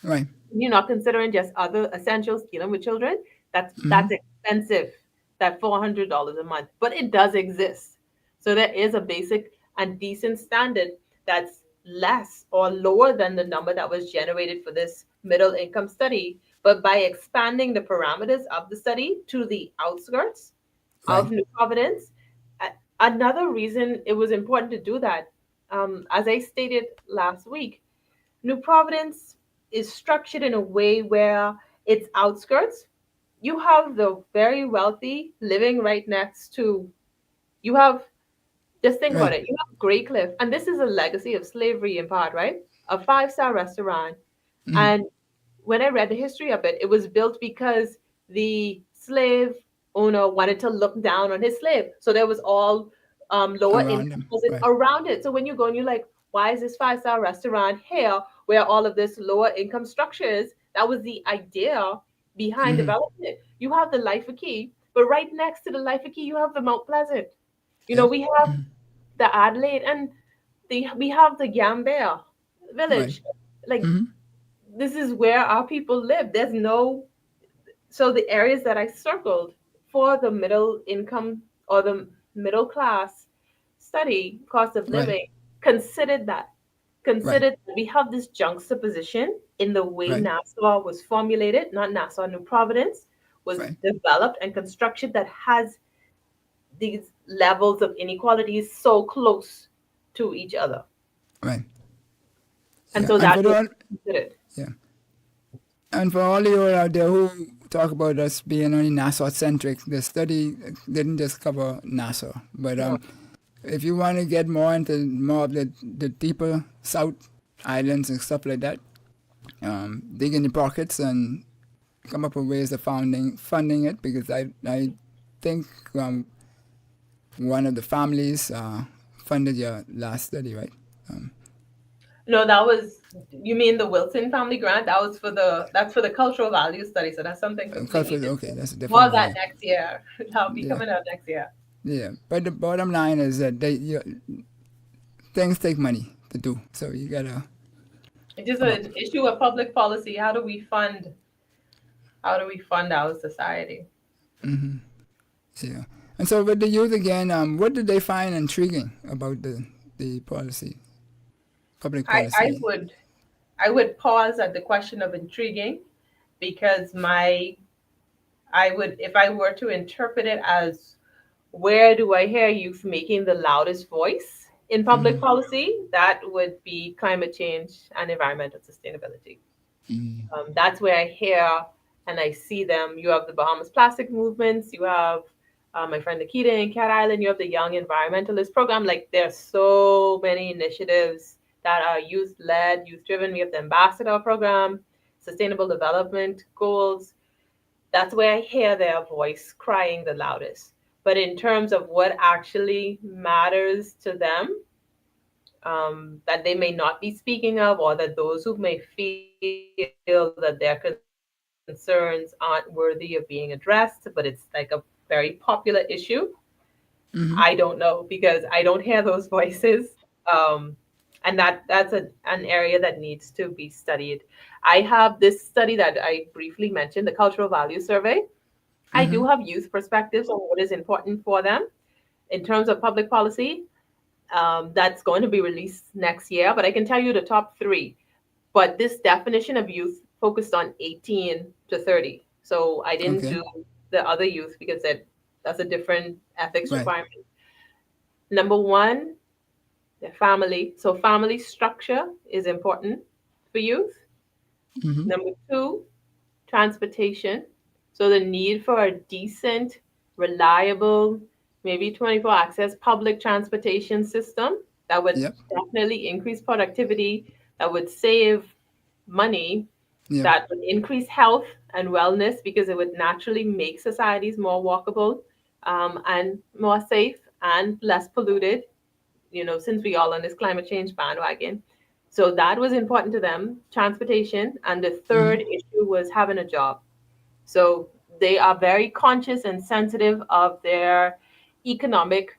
right? You're not considering just other essentials dealing with children. That's expensive. That $400 a month, but it does exist. So there is a basic and decent standard that's less or lower than the number that was generated for this middle income study. But by expanding the parameters of the study to the outskirts of New Providence, another reason it was important to do that, as I stated last week, New Providence is structured in a way where its outskirts, you have the very wealthy living right next to, just think about it. You have Grey Cliff, and this is a legacy of slavery in part, right? A 5-star restaurant. And when I read the history of it, it was built because the slave owner wanted to look down on his slave. So there was all lower income around it. So when you go and you're like, why is this 5-star restaurant here where all of this lower income structure is? That was the idea behind development. You have the Life of Key, but right next to the Life of Key, you have the Mount Pleasant. We have the Adelaide, and we have the Gambia village. This is where our people live. So the areas that I circled for the middle income or the middle class study, cost of living, considered that. We have this juxtaposition in the way Nassau was formulated, not Nassau, New Providence was developed and constructed, that has these levels of inequalities so close to each other. Right. And so that was considered. Yeah. And for all you out there who talk about us being only Nassau-centric, the study didn't just cover Nassau. But if you want to get more into more of the deeper South Islands and stuff like that, dig in your pockets and come up with ways of funding it, because I think one of the families funded your last study, right? No, you mean the Wilson Family Grant? That's for the cultural value study. So that's something completely okay, that's a different more of that next year. That'll be coming out next year. Yeah, but the bottom line is that things take money to do, so you gotta. It's just an issue of public policy. How do we fund our society? Yeah, and so with the youth again, what did they find intriguing about the policy, public policy? I would pause at the question of intriguing, because if I were to interpret it as Where do I hear youth making the loudest voice in public policy? That would be climate change and environmental sustainability. That's where I hear and I see them. You have the Bahamas plastic movements. You have my friend Nikita in Cat Island. You have the Young Environmentalist Program. Like there's so many initiatives that are youth led, youth driven. We have the Ambassador Program, Sustainable Development Goals. That's where I hear their voice crying the loudest. But in terms of what actually matters to them, that they may not be speaking of, or that those who may feel that their concerns aren't worthy of being addressed, but it's like a very popular issue. I don't know because I don't hear those voices. Um, and that's an area that needs to be studied. I have this study that I briefly mentioned, the Cultural Value Survey. I do have youth perspectives on what is important for them in terms of public policy. That's going to be released next year, but I can tell you the top three. But this definition of youth focused on 18 to 30. So I didn't Okay. do the other youth because that's a different ethics Right. requirement. Number one, the family. So family structure is important for youth. Number two, transportation. So the need for a decent, reliable, maybe 24 access public transportation system that would Yep. definitely increase productivity, that would save money, Yep. that would increase health and wellness because it would naturally make societies more walkable, and more safe and less polluted, since we all on this climate change bandwagon. So that was important to them, transportation. And the third issue was having a job. So they are very conscious and sensitive of their economic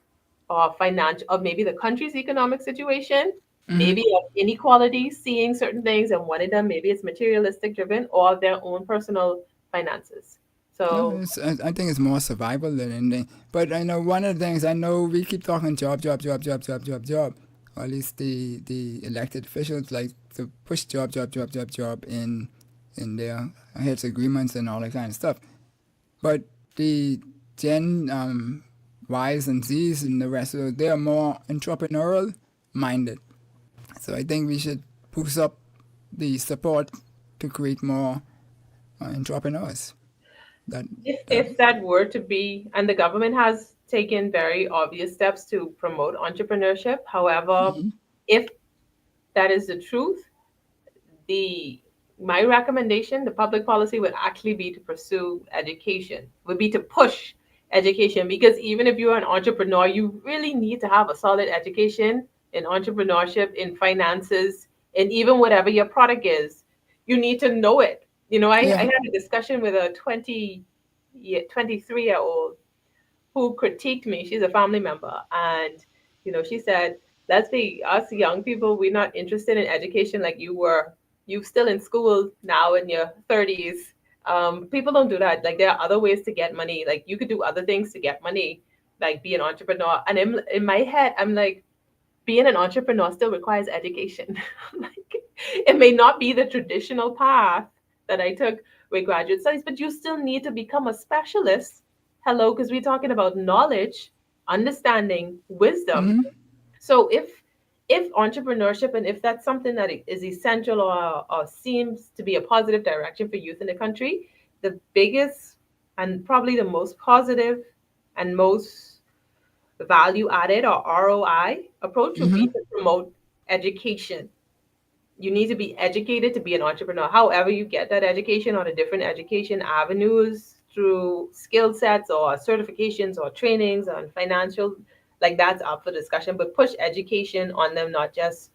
or financial, or maybe the country's economic situation, maybe of inequality, seeing certain things, and one of them, maybe it's materialistic driven or their own personal finances. No, So I think it's more survival than anything. But I know one of the things I know we keep talking job, job, job, job, job, job, job. Or at least the elected officials like to push job, job, job, job, job in their heads agreements and all that kind of stuff. But the Gen Ys and Zs and the rest of it, they are more entrepreneurial minded. So I think we should boost up the support to create more entrepreneurs. That that if that were to be, and the government has taken very obvious steps to promote entrepreneurship. However, if that is the truth, the my recommendation, the public policy would actually be to pursue education, would be to push education, because even if you're an entrepreneur, you really need to have a solid education in entrepreneurship, in finances, and even whatever your product is, you need to know it. I yeah. had a discussion with a 23-year-old who critiqued me. She's a family member. And, she said, let's be us young people, we're not interested in education like you were. You're still in school now in your 30s. People don't do that. Like there are other ways to get money. Like you could do other things to get money, like be an entrepreneur. And in my head, I'm like, being an entrepreneur still requires education. Like it may not be the traditional path that I took with graduate studies, but you still need to become a specialist. Hello, because we're talking about knowledge, understanding, wisdom. So if entrepreneurship, and if that's something that is essential, or seems to be a positive direction for youth in the country, the biggest and probably the most positive and most value added or ROI approach would be to promote education. You need to be educated to be an entrepreneur. However, you get that education, or the different education avenues through skill sets or certifications or trainings on financial, like that's up for discussion. But push education on them, not just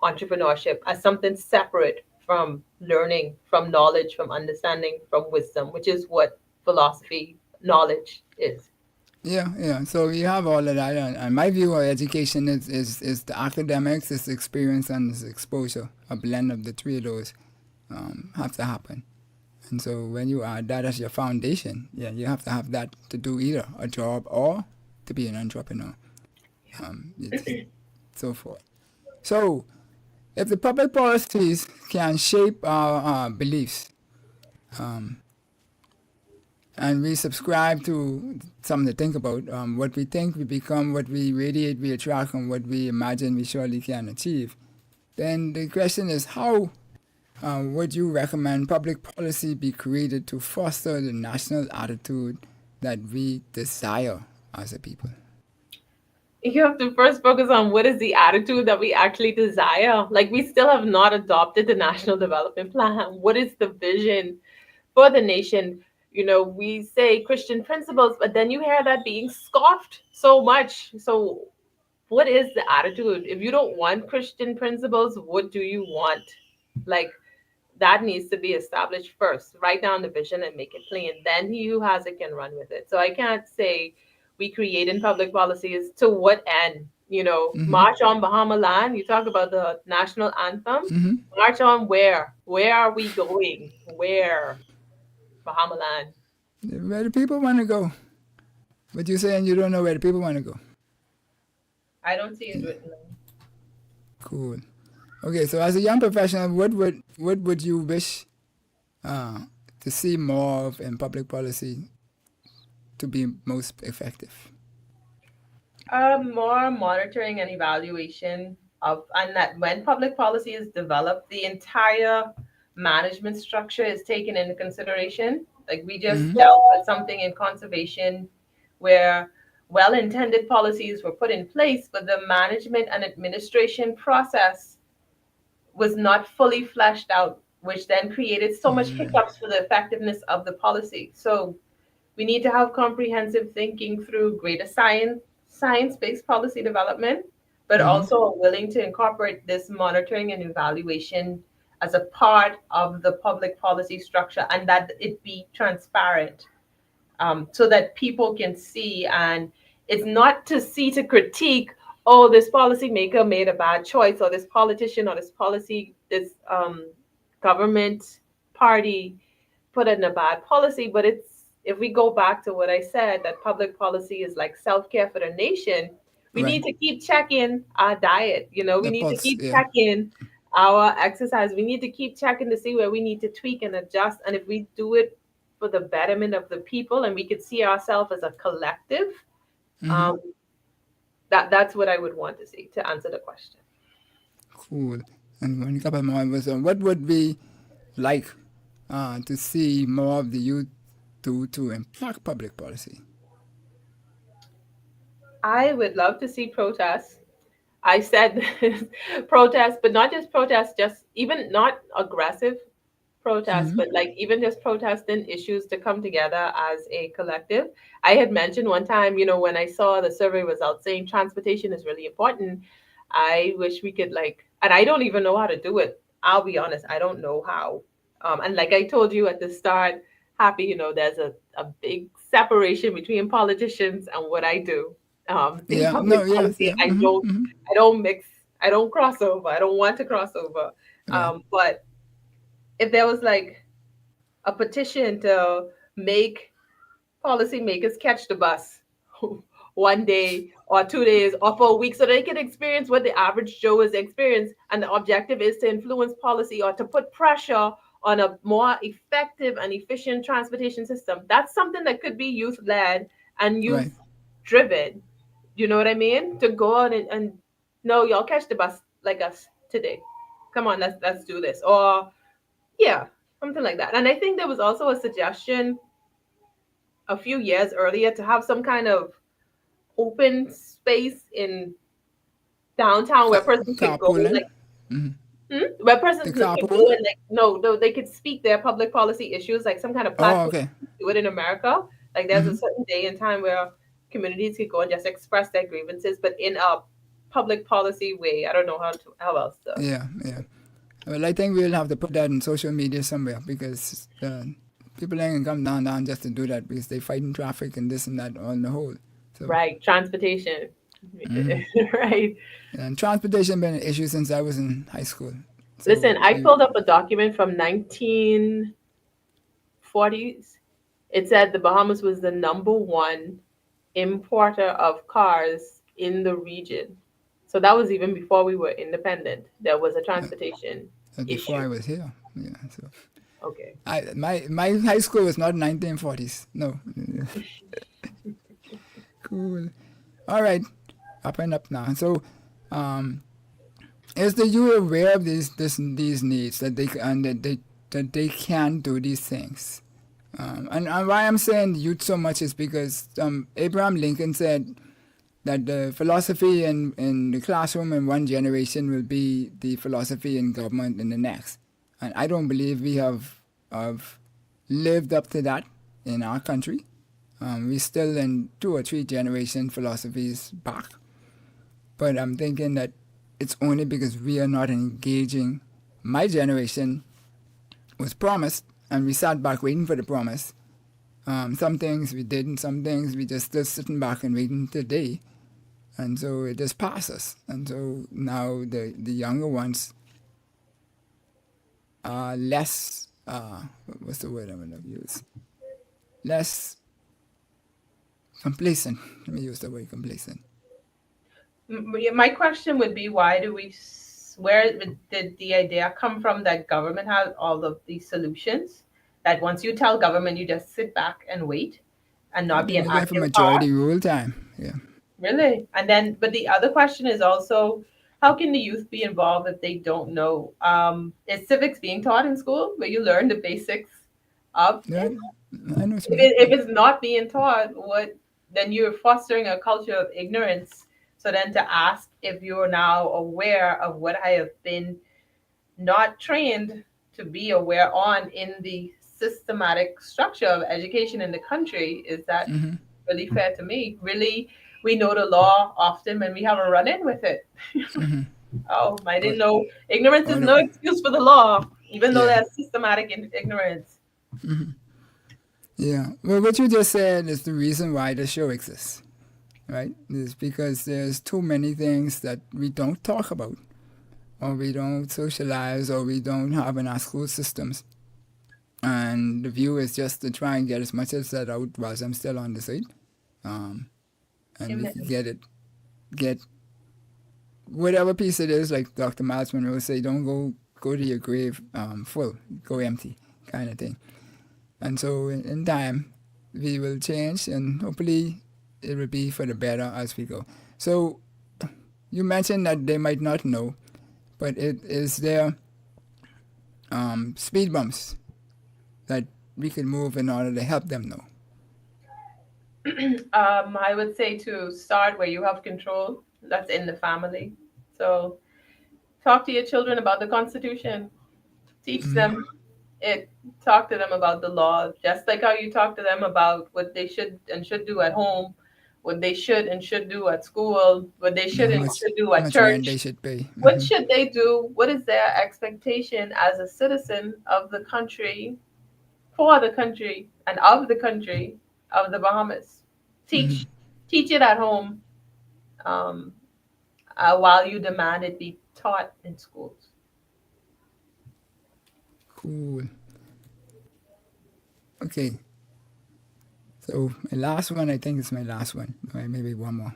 entrepreneurship, as something separate from learning, from knowledge, from understanding, from wisdom, which is what philosophy knowledge is. Yeah, yeah. So you have all of that, and my view of education is the academics, is experience, and is exposure. A blend of the three of those have to happen. And so when you add that as your foundation, yeah, you have to have that to do either a job or to be an entrepreneur. It's so forth. So if the public policies can shape our beliefs, And we subscribe to something to think about. What we think, we become. What we radiate, we attract. And what we imagine, we surely can achieve. Then the question is, how would you recommend public policy be created to foster the national attitude that we desire as a people? You have to first focus on what is the attitude that we actually desire. Like, we still have not adopted the National Development Plan. What is the vision for the nation? We say Christian principles, but then you hear that being scoffed so much. So, what is the attitude? If you don't want Christian principles, what do you want? Like, that needs to be established first. Write down the vision and make it plain. Then he who has it can run with it. So I can't say we create in public policies to what end. March on Bahama land. You talk about the national anthem. March on where? Where are we going? Where? Bahama land. Where do people want to go? But you're saying you don't know where the people want to go. I don't see it written. Cool. Okay, so as a young professional, what would you wish to see more of in public policy to be most effective? More monitoring and evaluation and that when public policy is developed, the entire management structure is taken into consideration. Like, we just dealt with something in conservation where well-intended policies were put in place, but the management and administration process was not fully fleshed out, which then created so much hiccups for the effectiveness of the policy. So we need to have comprehensive thinking through greater science-based policy development, but also willing to incorporate this monitoring and evaluation as a part of the public policy structure, and that it be transparent, so that people can see. And it's not to critique, oh, this policymaker made a bad choice, or this politician or this government party put in a bad policy. But if we go back to what I said, that public policy is like self-care for the nation, we need to keep checking our diet. We need to keep checking our exercise. We need to keep checking to see where we need to tweak and adjust. And if we do it for the betterment of the people, and we could see ourselves as a collective, that's what I would want to see, to answer the question. Cool. And when a couple more was what would we like to see more of the youth do to impact public policy? I would love to see protests. I said protests, but not just protests, just even not aggressive protests, but like even just protesting issues to come together as a collective. I had mentioned one time, when I saw the survey results saying transportation is really important, I wish we could and I don't even know how to do it. I'll be honest, I don't know how. And like I told you at the start, Happy, there's a big separation between politicians and what I do. Policy. I don't mix, I don't cross over. I don't want to cross over. But if there was like a petition to make policymakers catch the bus 1 day or 2 days or for a week, so they can experience what the average Joe has experienced, and the objective is to influence policy or to put pressure on a more effective and efficient transportation system. That's something that could be youth-led and youth-driven. You know what I mean? To go out and no, y'all catch the bus like us today. Come on, let's do this. Or something like that. And I think there was also a suggestion a few years earlier to have some kind of open space in downtown where persons could go, where persons could go and they could speak their public policy issues, like some kind of platform. Do it in America. Like there's a certain day and time where communities could go and just express their grievances, but in a public policy way. I don't know how else to. Yeah. Well, I think we'll have to put that in social media somewhere, because people ain't come down just to do that, because they fight in traffic and this and that on the whole. So, right, transportation. Right. And transportation been an issue since I was in high school. So listen, I pulled up a document from 1940s. It said the Bahamas was the #1 importer of cars in the region. So that was even before we were independent. There was a transportation before issue. I was here. Yeah. So. Okay. My high school was not 1940s. No. Cool. All right. Up and up now. So, is the you aware of these needs that they and that they can do these things? And why I'm saying youth so much is because Abraham Lincoln said that the philosophy in the classroom in one generation will be the philosophy in government in the next. And I don't believe we have lived up to that in our country. We're still in 2 or 3 generation philosophies back. But I'm thinking that it's only because we are not engaging. My generation was promised, and we sat back waiting for the promise. Some things we did, and some things we just still sitting back and waiting today. And so it just passes. And so now the younger ones are less, what's the word I'm going to use? Less complacent. Let me use the word complacent. My question would be, where did the idea come from that government has all of these solutions? That once you tell government, you just sit back and wait and not be an Maybe for active majority part? rule time. Yeah. Really? And then, but the other question is also, how can the youth be involved if they don't know? Is civics being taught in school where you learn the basics of Yeah. it? I know what you If, mean. if it's not being taught, then you're fostering a culture of ignorance. So then to ask if you're now aware of what I have been not trained to be aware on in the systematic structure of education in the country, is that really fair to me? Really, we know the law often and we have a run-in with it. Oh, I Or, didn't know. Ignorance or is no the, excuse for the law, even though yeah. there's systematic ignorance. Yeah. Well, what you just said is the reason why the show exists, right? Is because there's too many things that we don't talk about, or we don't socialize, or we don't have in our school systems. And the view is just to try and get as much as that out whilst I'm still on the site. And we can get whatever piece it is, like Dr. Miles Monroe say, don't go to your grave full, go empty, kind of thing. And so in time, we will change, and hopefully it will be for the better as we go. So you mentioned that they might not know, but is there speed bumps that we can move in order to help them know? I would say to start where you have control. That's in the family. So talk to your children about the Constitution. Teach them it. Talk to them about the law, just like how you talk to them about what they should and should do at home, what they should and should do at school, what they should How and much should do how at much rent they church. should pay? What should they do? What is their expectation as a citizen of the country, for the country, and of the country of the Bahamas? Teach, teach it at home, um, while you demand it be taught in schools. Cool. Okay. So my last one, I think it's my last one. Or maybe one more.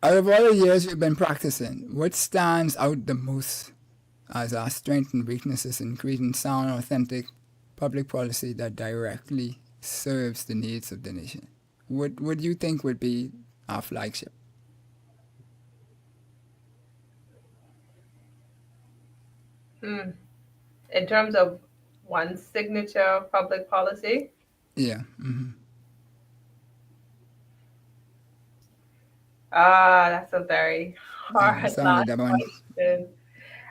Out of all the years we've been practicing, what stands out the most as our strengths and weaknesses in creating sound, authentic public policy that directly serves the needs of the nation? What do you think would be our flagship? In terms of one signature public policy, Yeah. that's a very hard Sound like last that one. question.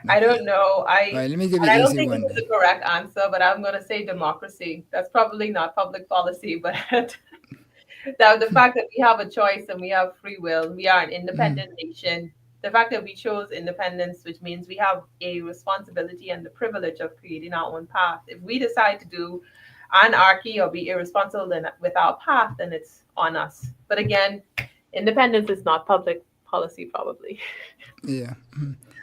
I don't know. All right, let me give you And I an don't easy think one this is then. the correct answer, but I'm going to say democracy. That's probably not public policy, but the fact that we have a choice and we have free will, we are an independent nation. The fact that we chose independence, which means we have a responsibility and the privilege of creating our own path. If we decide to do anarchy or be irresponsible with our path, then it's on us. But again, independence is not public policy, probably. Yeah.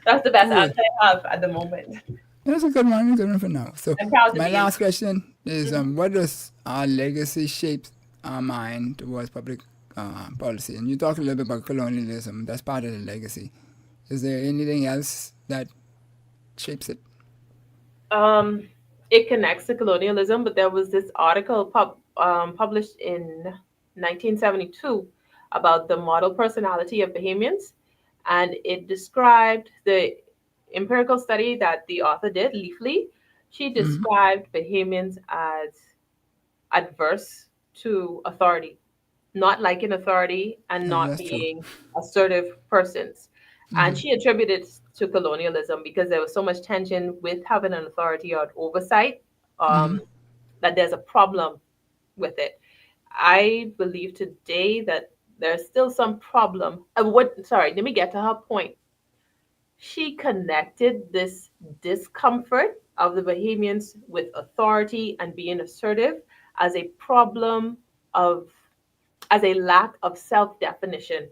That's the best Cool. answer I have at the moment. That's a good one for now. So I'm proud to my be last question is, what does our legacy shape our mind towards public policy? And you talked a little bit about colonialism. That's part of the legacy. Is there anything else that shapes it? it connects to colonialism, but there was this article published in 1972 about the model personality of Bahamians, and it described the empirical study that the author did, Leafly. She described Bahamians as adverse to authority, not liking authority and not That's true. being assertive persons. And she attributed it to colonialism because there was so much tension with having an authority or oversight, that there's a problem with it. I believe today that there's still some problem. Let me get to her point. She connected this discomfort of the Bahamians with authority and being assertive as a problem of, as a lack of self definition.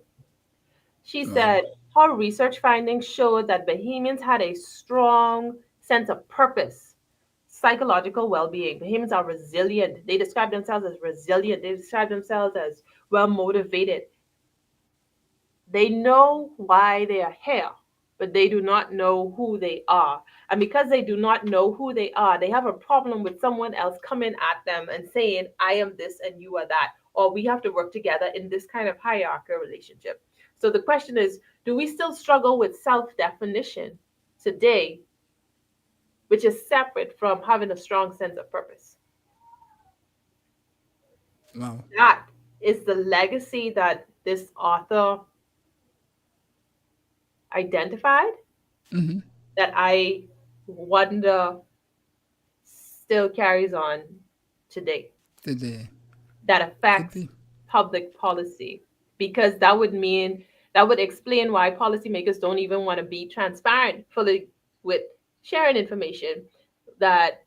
She Wow. said her research findings showed that Bahamians had a strong sense of purpose, psychological well being. Bahamians are resilient. They describe themselves as resilient, they describe themselves as well motivated. They know why they are here, but they do not know who they are. And because they do not know who they are, they have a problem with someone else coming at them and saying, I am this and you are that. Or we have to work together in this kind of hierarchical relationship. So the question is, do we still struggle with self definition today, which is separate from having a strong sense of purpose? Wow. That is the legacy that this author identified, that I wonder still carries on today, Today. that Could affects be. public policy, because that would mean, that would explain why policymakers don't even want to be transparent fully with sharing information, that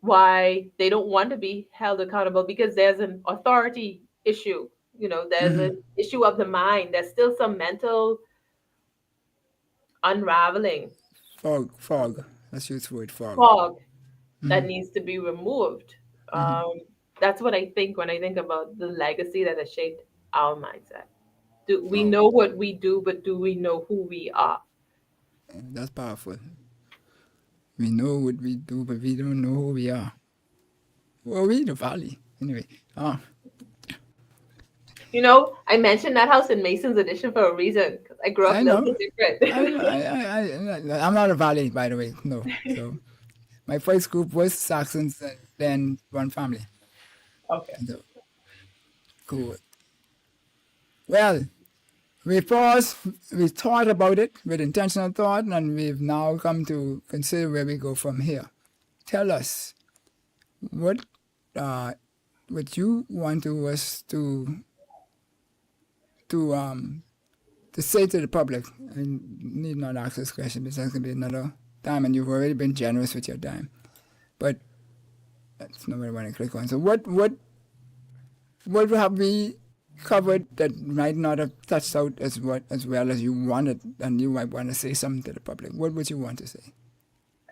why they don't want to be held accountable, because there's an authority issue. There's an issue of the mind. There's still some mental unraveling, Fog. Let's use the word fog. fog that needs to be removed. Um, that's what I think when I think about the legacy that has shaped our mindset. Do we Wow. know what we do, but do we know who we are? That's powerful. We know what we do, but we don't know who we are. Well, we the valley. Anyway. I mentioned that house in Mason's edition for a reason, because I grew up I a little know. bit different. I'm not a valley, by the way. No. So my first group was Saxons and then one family. Okay. So, cool. Well, we paused, we thought about it with intentional thought, and we've now come to consider where we go from here. Tell us what you want to us to say to the public. I need not ask this question because that's going to be another time, and you've already been generous with your time. But that's not what I want to click on. So what have we covered that might not have touched out as well as you wanted, and you might want to say something to the public? What would you want to say?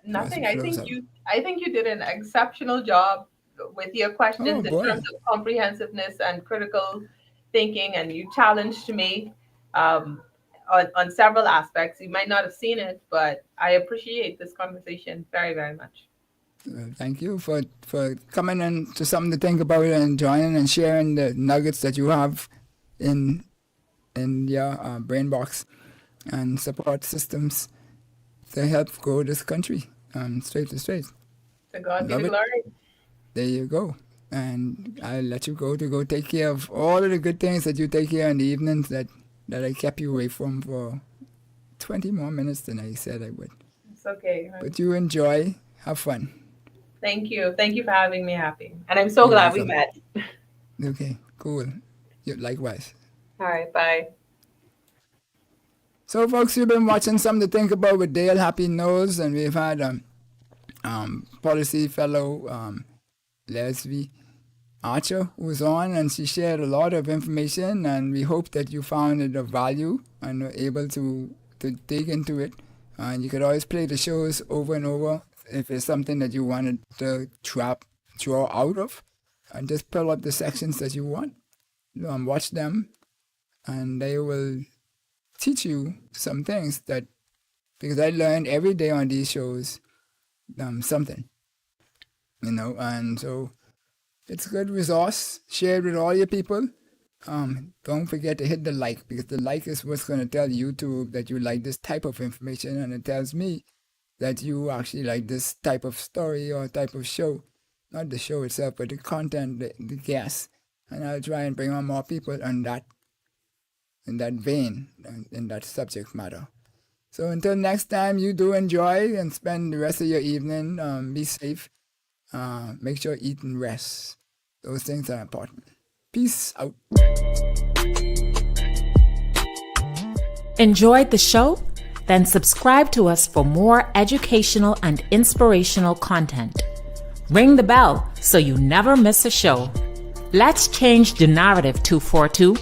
Nothing. To close out. I think you did an exceptional job with your Oh questions in boy. terms of comprehensiveness and critical thinking, and you challenged me um, on several aspects. You might not have seen it, but I appreciate this conversation very, very much. Thank you for coming in to something to think about and joining and sharing the nuggets that you have in your brain box and support systems to help grow this country straight to straight. To God be Love the it. glory. There you go. And I'll let you go to go take care of all of the good things that you take care in the evenings that I kept you away from for 20 more minutes than I said I would. It's okay. But you enjoy, have fun. Thank you. Thank you for having me happy. And I'm so You're glad we welcome. met. Okay, cool. Likewise. All right. Bye. So, folks, you've been watching Something to Think About with Dale Happy Nose, and we've had Policy Fellow Lesvie Archer who's on, and she shared a lot of information, and we hope that you found it of value and were able to dig into it. And you could always play the shows over and over if it's something that you wanted to draw out of, and just pull up the sections that you want. Watch them, and they will teach you some things that, because I learn every day on these shows something. and so it's a good resource. Share it with all your people. Don't forget to hit the like, because the like is what's going to tell YouTube that you like this type of information, and it tells me that you actually like this type of story or type of show. Not the show itself, but the content, the guests. And I'll try and bring on more people in that vein, in that subject matter. So until next time, you do enjoy and spend the rest of your evening. Be safe. Make sure you eat and rest. Those things are important. Peace out. Enjoyed the show? Then subscribe to us for more educational and inspirational content. Ring the bell so you never miss a show. Let's change the narrative 242.